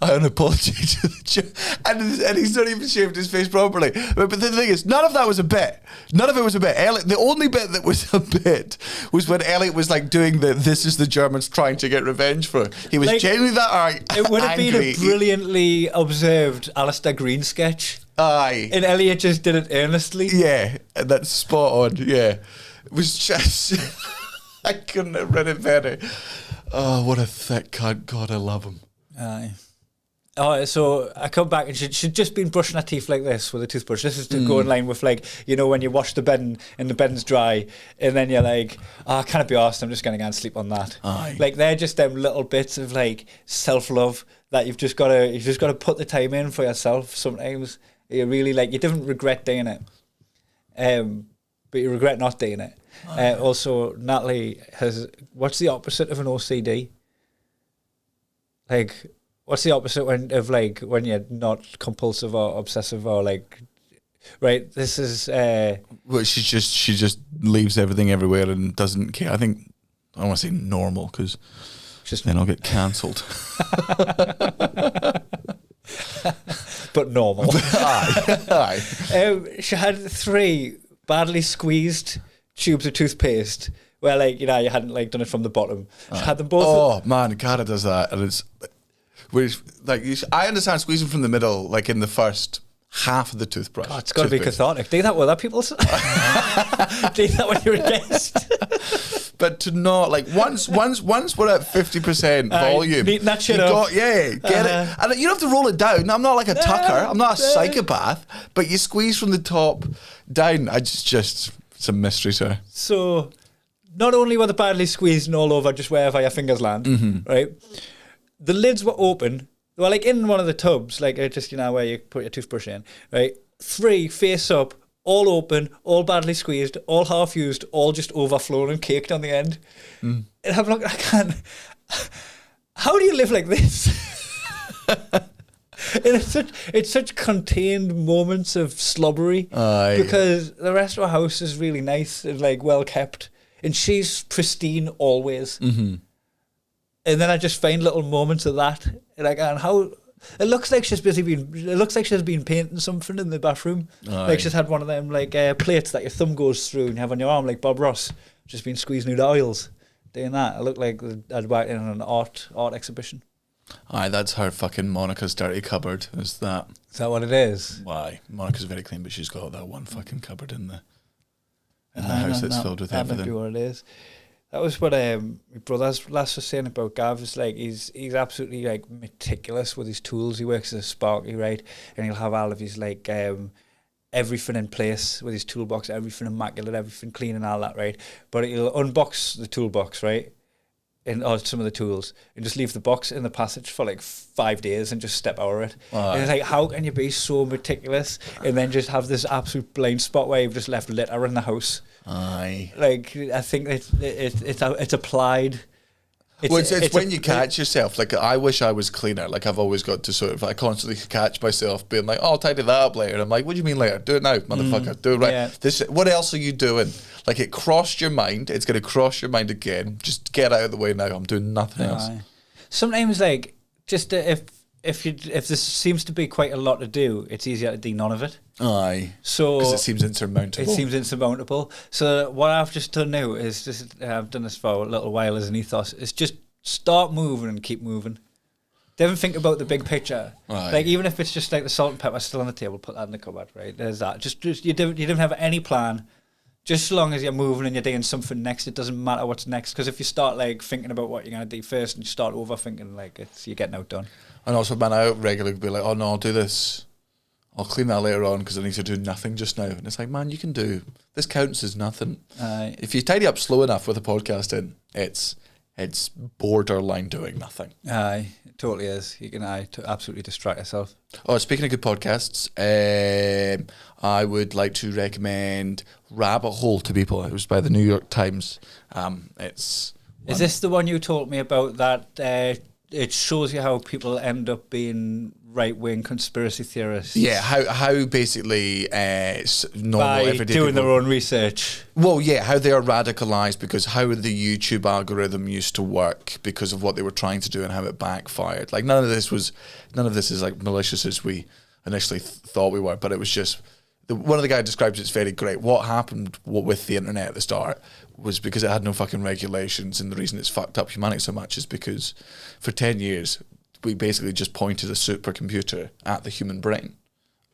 C: I an apology to the and he's not even shaved his face properly. But the thing is, none of that was a bit. None of it was a bit. Elliot, the only bit that was a bit was when Elliot was like doing this is the Germans trying to get revenge for her. He was like, genuinely that
B: it would have been a brilliantly observed Alistair Green sketch.
C: Aye.
B: And Elliot just did it earnestly.
C: Yeah, and that's spot on, yeah. It was just I couldn't have read it better. Oh, what a thick cunt. God, I love him.
B: Aye. Oh, so I come back and she'd just been brushing her teeth like this with a toothbrush. This is to go in line with, like, you know, when you wash the bed and the bed's dry and then you're like, oh, I can't be arsed, I'm just going to go and sleep on that.
C: Aye.
B: Like, they're just them little bits of, like, self-love that you've just got to put the time in for yourself sometimes. You really, like, you don't regret doing it. But you regret not doing it. Also, Natalie what's the opposite of an OCD? Like... What's the opposite when you're not compulsive or obsessive or like, right? This is
C: well, she just leaves everything everywhere and doesn't care. I think I don't want to say normal because then I'll get cancelled.
B: But normal.
C: Aye.
B: She had 3 badly squeezed tubes of toothpaste where, like, you know, you hadn't like done it from the bottom. She had them both.
C: Oh man, Cara does that, and it's. Which, like, I understand squeezing from the middle, like in the first half of the toothbrush.
B: God, it's got to be cathartic. Do that with other people. Do that when you're a guest.
C: But to not, like, once we're at 50% volume,
B: beating that shit up.
C: Get it. And you don't have to roll it down. I'm not like a tucker. I'm not a psychopath. But you squeeze from the top down. It's a mystery, sir.
B: So, not only were they badly squeezing all over just wherever your fingers land, right? The lids were open. They were like in one of the tubs, like just, you know, where you put your toothbrush in, right? 3 face up, all open, all badly squeezed, all half used, all just overflowing and caked on the end. And I'm like, I can't. How do you live like this? And it's such contained moments of slobbery.
C: Aye.
B: Because the rest of our house is really nice and like well kept, and she's pristine always. Mm-hmm. And then I just find little moments of that, and how it looks like she's been painting something in the bathroom.
C: Aye.
B: Like she's had one of them like plates that your thumb goes through and you have on your arm, like Bob Ross, just been squeezing out oils, doing that. It looked like I'd worked in an art exhibition.
C: Aye, that's her fucking Monica's dirty cupboard. Is that
B: what it is?
C: Why? Monica's very clean, but she's got that one fucking cupboard in the house that's filled with everything.
B: That might be what it is. That was what my brother's last was saying about Gav. Is like he's absolutely like meticulous with his tools. He works as a sparky, right? And he'll have all of his like everything in place with his toolbox, everything immaculate, everything clean and all that, right? But he'll unbox the toolbox, right? Or some of the tools, and just leave the box in the passage for like 5 days and just step over it. And it's like, how can you be so meticulous and then just have this absolute blind spot where you've just left litter in the house?
C: Aye.
B: Like, I think it's applied.
C: It's when you catch yourself. Like, I wish I was cleaner. Like, I've always got to I constantly catch myself being like, oh, I'll tidy that up later. And I'm like, what do you mean later? Do it now, motherfucker. Do it right. Yeah. What else are you doing? Like, it crossed your mind. It's going to cross your mind again. Just get out of the way now. I'm doing nothing else.
B: Sometimes, like, just if if there seems to be quite a lot to do, it's easier to do none of it.
C: Aye.
B: So
C: because it seems insurmountable.
B: It seems insurmountable. So what I've just done now is just I've done this for a little while as an ethos. Is just start moving and keep moving. Don't think about the big picture.
C: Aye.
B: Like even if it's just like the salt and pepper still on the table, put that in the cupboard. Right, there's that. Just you don't have any plan. Just as long as you're moving and you're doing something next, it doesn't matter what's next. Because if you start like thinking about what you're gonna do first and you start overthinking, like you're getting outdone.
C: And also, man, I regularly be like, oh no, I'll do this. I'll clean that later on because I need to do nothing just now. And it's like, man, you can do this. Counts as nothing. If you tidy up slow enough with a podcast in, it's borderline doing nothing.
B: Aye, it totally is. You can absolutely distract yourself.
C: Oh, speaking of good podcasts, I would like to recommend Rabbit Hole to people. It was by the New York Times. Is
B: this the one you told me about that? It shows you how people end up being right-wing conspiracy theorists.
C: Yeah, how basically normal
B: by
C: everyday
B: doing
C: people,
B: their own research.
C: Well, yeah, how they are radicalized because how the YouTube algorithm used to work because of what they were trying to do and how it backfired. Like none of this is like malicious as we initially thought we were, but it was just one of the guys describes it's very great. What happened with the internet at the start was because it had no fucking regulations, and the reason it's fucked up humanity so much is because for 10 years we basically just pointed a supercomputer at the human brain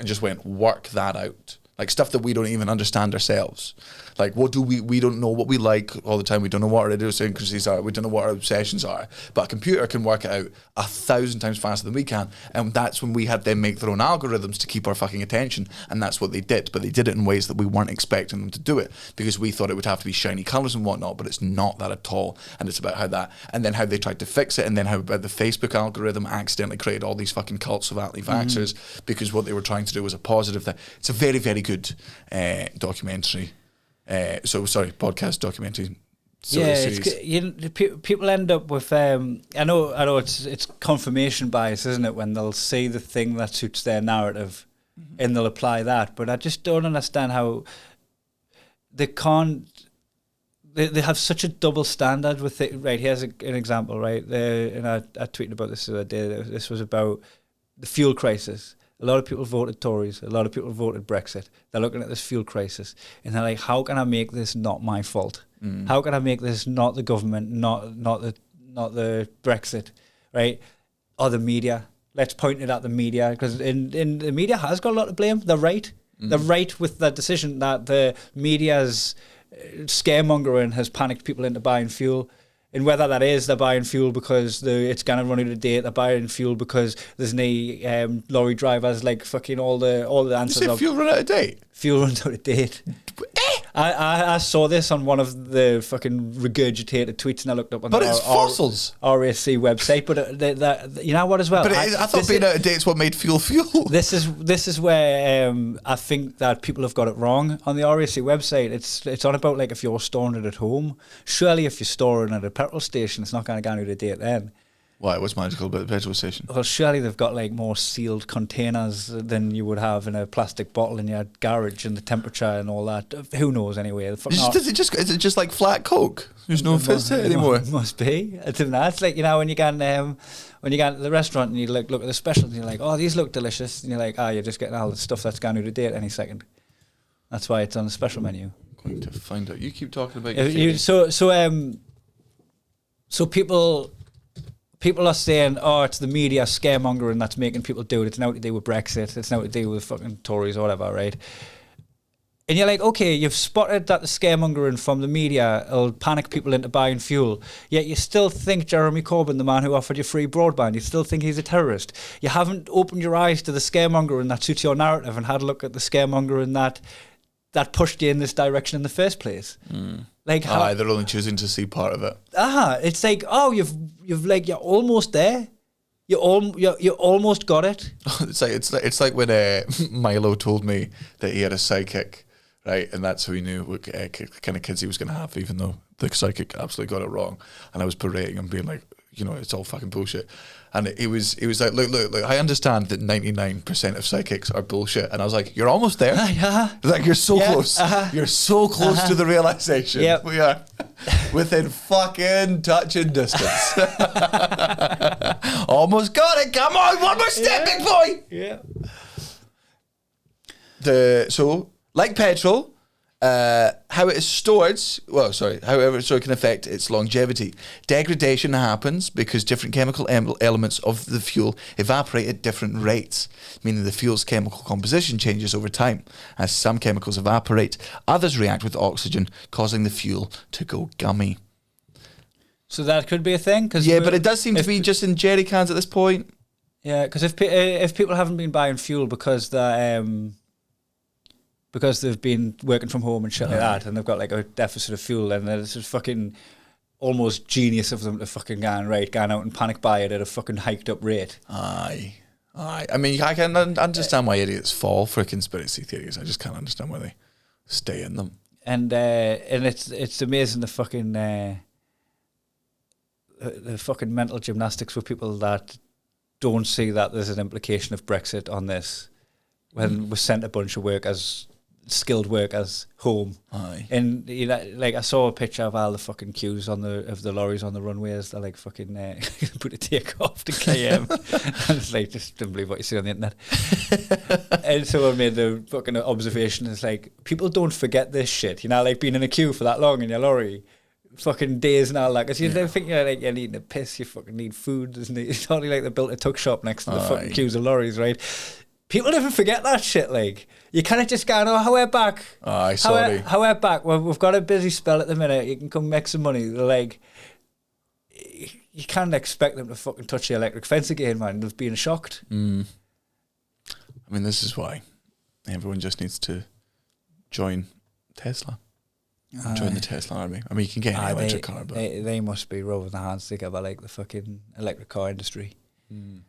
C: and just went, work that out. Like stuff that we don't even understand ourselves. Like what do we don't know what we like all the time. We don't know what our idiosyncrasies are. We don't know what our obsessions are. But a computer can work it out 1,000 times faster than we can. And that's when we had them make their own algorithms to keep our fucking attention. And that's what they did. But they did it in ways that we weren't expecting them to do it because we thought it would have to be shiny colours and whatnot. But it's not that at all. And it's about how that, and then how they tried to fix it, and then how about the Facebook algorithm accidentally created all these fucking cults of anti-vaxxers because what they were trying to do was a positive thing. It's a very, very good documentary. Podcast documentary.
B: People end up with. I know it's confirmation bias, isn't it? When they'll see the thing that suits their narrative, and they'll apply that. But I just don't understand how they can't. They have such a double standard with it. Right, here's an example. Right, and I tweeted about this the other day. This was about the fuel crisis. A lot of people voted Tories. A lot of people voted Brexit. They're looking at this fuel crisis and they're like, "How can I make this not my fault? How can I make this not the government, not the Brexit, right? Or the media? Let's point it at the media because in the media has got a lot to blame. They're right. They're right with the decision that the media's scaremongering has panicked people into buying fuel." And whether that is they're buying fuel because it's going to run out of date, they're buying fuel because there's no lorry drivers, like fucking all the answers.
C: You said fuel run out of date?
B: Fuel runs out of date. I saw this on one of the fucking regurgitated tweets, and I looked up on
C: it's fossils.
B: RAC website. But you know what as well?
C: But I thought being out of date is what made fuel.
B: This is where I think that people have got it wrong on the RAC website. It's on about like if you're storing it at home. Surely if you're storing it at a petrol station, it's not going to go out of date then.
C: Why? What's magical about the petrol station?
B: Well, surely they've got like more sealed containers than you would have in a plastic bottle in your garage, and the temperature and all that. Who knows anyway?
C: Is it just like flat Coke? There's no fizz to it anymore.
B: Must be. I don't know. It's like, you know, when you go to the restaurant and you look at the specials and you're like, oh, these look delicious, and you're like, you're just getting all the stuff that's going out of date any second. That's why it's on the special menu.
C: I'm going to find out. You keep talking about your
B: so people are saying, it's the media scaremongering that's making people do it. It's now to do with Brexit. It's now to do with fucking Tories or whatever, right? And you're like, okay, you've spotted that the scaremongering from the media will panic people into buying fuel. Yet you still think Jeremy Corbyn, the man who offered you free broadband, you still think he's a terrorist. You haven't opened your eyes to the scaremongering that suits your narrative and had a look at the scaremongering that pushed you in this direction in the first place. Like how
C: they're only choosing to see part of it.
B: It's like, you're almost there. You almost got it.
C: It's like when Milo told me that he had a psychic, right? And that's how he knew what kind of kids he was going to have, even though the psychic absolutely got it wrong. And I was berating him, being like, it's all fucking bullshit. And he was like, look, I understand that 99% of psychics are bullshit. And I was like, you're almost there. Like, you're so close. You're so close to the realization.
B: Yep.
C: We are within fucking touching distance. Almost got it, come on, one more step, big boy.
B: Yeah.
C: So, like petrol, how it is stored, however it can affect its longevity. Degradation happens because different chemical elements of the fuel evaporate at different rates, meaning the fuel's chemical composition changes over time. As some chemicals evaporate, others react with oxygen, causing the fuel to go gummy.
B: So that could be a thing?
C: Yeah, but it does seem to be just in jerry cans at this point.
B: Yeah, because if people haven't been buying fuel because they've been working from home and shit like that, and they've got like a deficit of fuel, and it's just fucking almost genius of them to fucking go out and panic buy it at a fucking hiked up rate.
C: Aye. I mean, I can understand why idiots fall for conspiracy theories. I just can't understand why they stay in them.
B: And it's amazing the fucking mental gymnastics for people that don't see that there's an implication of Brexit on this. When we sent a bunch of skilled workers home.
C: Aye.
B: And you know, like I saw a picture of all the fucking queues of the lorries on the runways. They're like fucking put a take off to KM. And it's like, just don't believe what you see on the internet. And so I made the fucking observation. It's like, people don't forget this shit. You know, like being in a queue for that long in your lorry. Fucking days and all that. Because you don't think you're needing a piss. You fucking need food. It's only like they built a tuck shop next to the fucking queues of lorries, right? People never forget that shit. Like, you kind of just go, "Oh, we're back.
C: Sorry.
B: We're back. Well, we've got a busy spell at the minute. You can come make some money." They're like, you can't expect them to fucking touch the electric fence again, man. They've been shocked.
C: I mean, this is why everyone just needs to join Tesla. Join the Tesla army. I mean, you can get an electric car, but
B: they must be rubbing their hands together like the fucking electric car industry. Do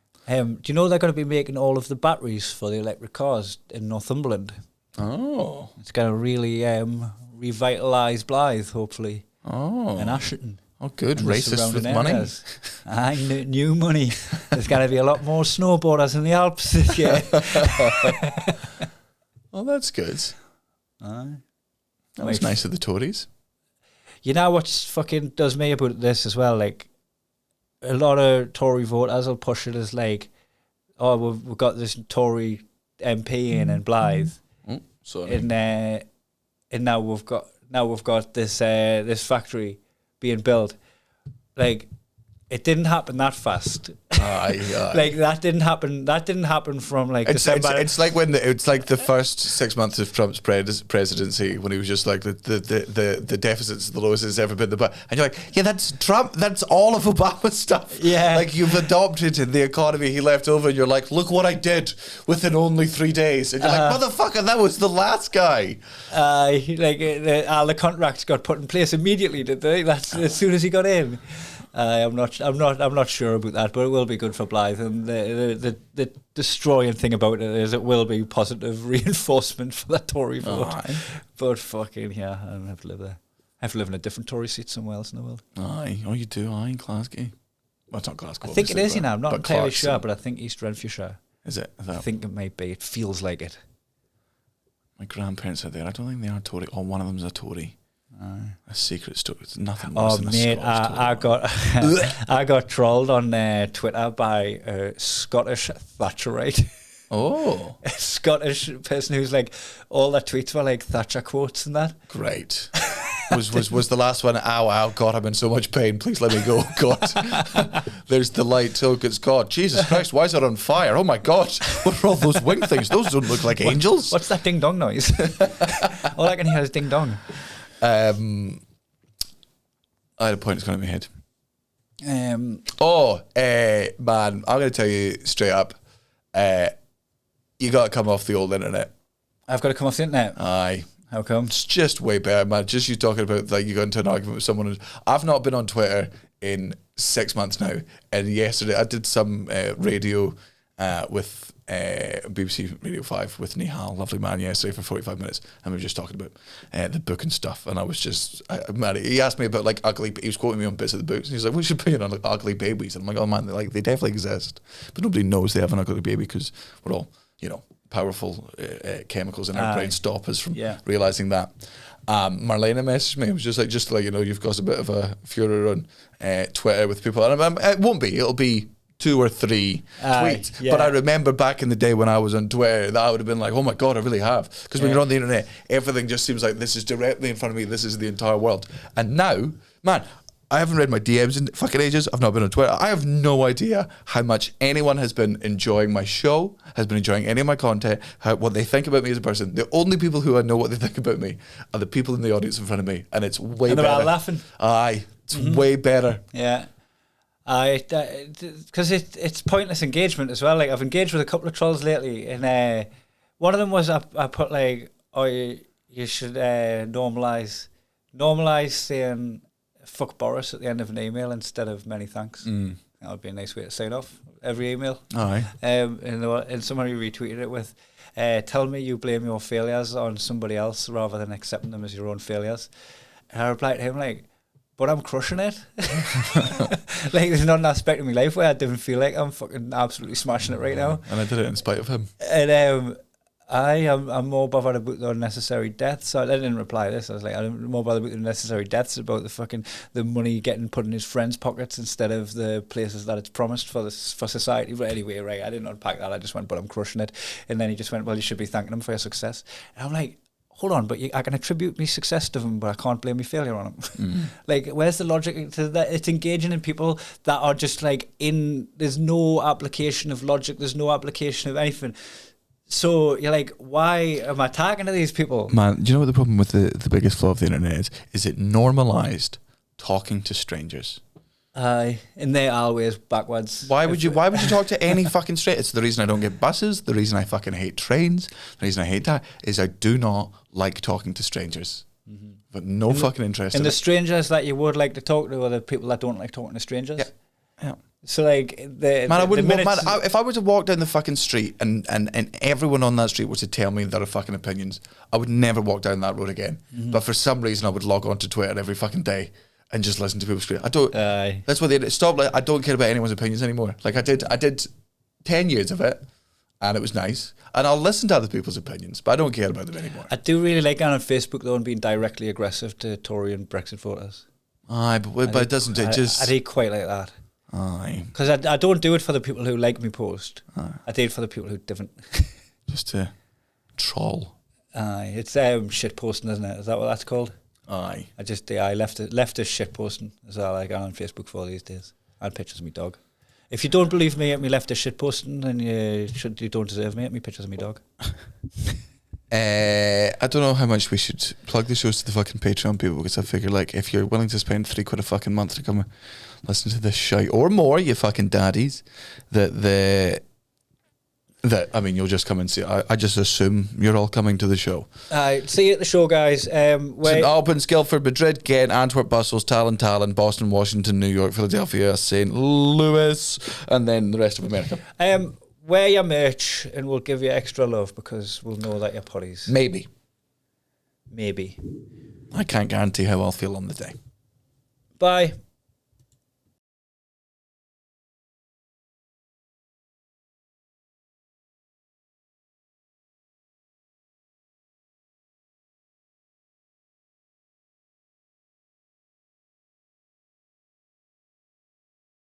B: you know they're going to be making all of the batteries for the electric cars in Northumberland?
C: Oh.
B: It's going to really revitalise Blythe, hopefully.
C: Oh.
B: And Ashton.
C: Oh, good. Racist with money.
B: New money. There's going to be a lot more snowboarders in the Alps this year.
C: Oh, that's good. That was nice of the Tories.
B: You know what's fucking does me about this as well? Like, a lot of Tory voters will push it as like, oh, we've got this Tory MP in Blythe, and now we've got this this factory being built. Like, it didn't happen that fast. Like, that didn't happen from like December.
C: It's like it's like the first 6 months of Trump's presidency, when he was just like the deficit's the lowest it's ever been. And you're like, yeah, that's Trump. That's all of Obama's stuff.
B: Yeah,
C: like, you've adopted in the economy he left over, and you're like, look what I did within only 3 days. And you're like, motherfucker, that was the last guy.
B: The contracts got put in place immediately, did they? That's as soon as he got in. I'm not sure about that, but it will be good for Blythe. And the destroying thing about it is it will be positive reinforcement for that Tory vote. But fucking yeah, I don't have to live there. I have to live in a different Tory seat somewhere else in the world.
C: You do. In Glasgow. Well, it's not Glasgow.
B: I think it is. I'm not entirely sure, but I think East Renfrewshire.
C: Is it?
B: I think it might be. It feels like it.
C: My grandparents are there. I don't think they are Tory. Oh, one of them's a Tory. A secret story. It's nothing worse than a Scottish Tory.
B: I got trolled on Twitter by a Scottish Thatcherite.
C: Oh.
B: A Scottish person who's like, all their tweets were like Thatcher quotes and that.
C: Great. Was the last one, ow, God, I'm in so much pain, please let me go, God. There's the light, oh, it's God. Jesus Christ, why is it on fire? Oh my God, what are all those wing things? Those don't look like angels.
B: What's that ding dong noise? All I can hear is ding dong.
C: I had a point that's going in my head. Man, I'm going to tell you straight up, you got to come off the old internet.
B: I've got to come off the internet?
C: Aye.
B: How come?
C: It's just way better, man. Just you talking about, like, you got into an argument with someone. I've not been on Twitter in 6 months now, and yesterday I did some radio with BBC Radio 5 with Nihal, lovely man, yesterday for 45 minutes, and we were just talking about the book and stuff, and I was just, man, he asked me about, like, he was quoting me on bits of the books, and he's like, we should put it on, like, ugly babies, and I'm like, oh man, they definitely exist, but nobody knows they have an ugly baby, because we're all, powerful chemicals in our brain stop us from realising that. Marlena messaged me. It was just to let you know, you've caused a bit of a furor on Twitter with people, and it won't be. It'll be 2 or 3 tweets.
B: yeah.
C: But I remember back in the day when I was on Twitter, that I would have been like, oh my God, I really have. Because when you're on the internet, everything just seems like this is directly in front of me. This is the entire world. And now, man, I haven't read my DMs in fucking ages. I've not been on Twitter. I have no idea how much anyone has been enjoying my show, has been enjoying any of my content, what they think about me as a person. The only people who I know what they think about me are the people in the audience in front of me. And it's way
B: And
C: better.
B: they're all laughing.
C: Aye. It's way better.
B: Yeah. Because it's pointless engagement as well. Like, I've engaged with a couple of trolls lately, and one of them was I put like, oh, you should normalise saying fuck Boris at the end of an email instead of many thanks. That would be a nice way to sign off every email.
C: Aye.
B: And somebody retweeted it with, tell me you blame your failures on somebody else rather than accepting them as your own failures. And I replied to him like, but I'm crushing it. Like, there's not an aspect of my life where I didn't feel like I'm fucking absolutely smashing it right now.
C: And I did it in spite of him.
B: And I'm more bothered about the unnecessary deaths. So I didn't reply to this. I was like, I'm more bothered about the unnecessary deaths, about the money getting put in his friends' pockets instead of the places that it's promised for society. But anyway, right, I didn't unpack that. I just went, but I'm crushing it. And then he just went, well, you should be thanking him for your success. And I'm like, hold on, but I can attribute my success to him, but I can't blame my failure on him. Like, where's the logic to that? It's engaging in people that are just like there's no application of logic, there's no application of anything. So you're like, why am I talking to these people?
C: Man, do you know what the problem with the biggest flaw of the internet is? Is it normalised talking to strangers.
B: Aye, and they're always backwards.
C: Why would you talk to any fucking stranger? It's the reason I don't get buses, the reason I fucking hate trains, the reason I hate that is I do not like talking to strangers. Mm-hmm. But no fucking interest in
B: the
C: it.
B: strangers that you would like to talk to are the people that don't like talking to strangers.
C: Yeah.
B: So like
C: I wouldn't if I were to walk down the fucking street and everyone on that street were to tell me their fucking opinions, I would never walk down that road again. Mm-hmm. But for some reason I would log on to Twitter every fucking day and just listen to people scream. I don't. That's what they stop. Like, I don't care about anyone's opinions anymore. Like I did 10 years of it, and it was nice. And I'll listen to other people's opinions, but I don't care about them anymore.
B: I do really like going on Facebook though and being directly aggressive to Tory and Brexit voters.
C: Aye, but it doesn't. It just.
B: I do quite like that.
C: Aye.
B: Because I don't do it for the people who like me post. Aye. I do it for the people who didn't.
C: Just to troll.
B: Aye, it's shit posting, isn't it? Is that what that's called?
C: Aye.
B: I left shit posting is all I got on Facebook for these days. I had pictures of my dog. If you don't believe me at me leftist shit posting, then you don't deserve me at me pictures of my dog.
C: I don't know how much we should plug the shows to the fucking Patreon people, because I figure like if you're willing to spend £3 a fucking month to come and listen to this shite or more, you fucking daddies, that I mean you'll just come and see. I just assume you're all coming to the show.
B: See you at the show, guys.
C: St Albans, Guildford, Madrid, Ghent, Antwerp, Brussels, Tallinn, Boston, Washington, New York, Philadelphia, St. Louis, and then the rest of America.
B: Wear your merch and we'll give you extra love because we'll know that you're potties.
C: Maybe.
B: Maybe.
C: I can't guarantee how I'll feel on the day.
B: Bye.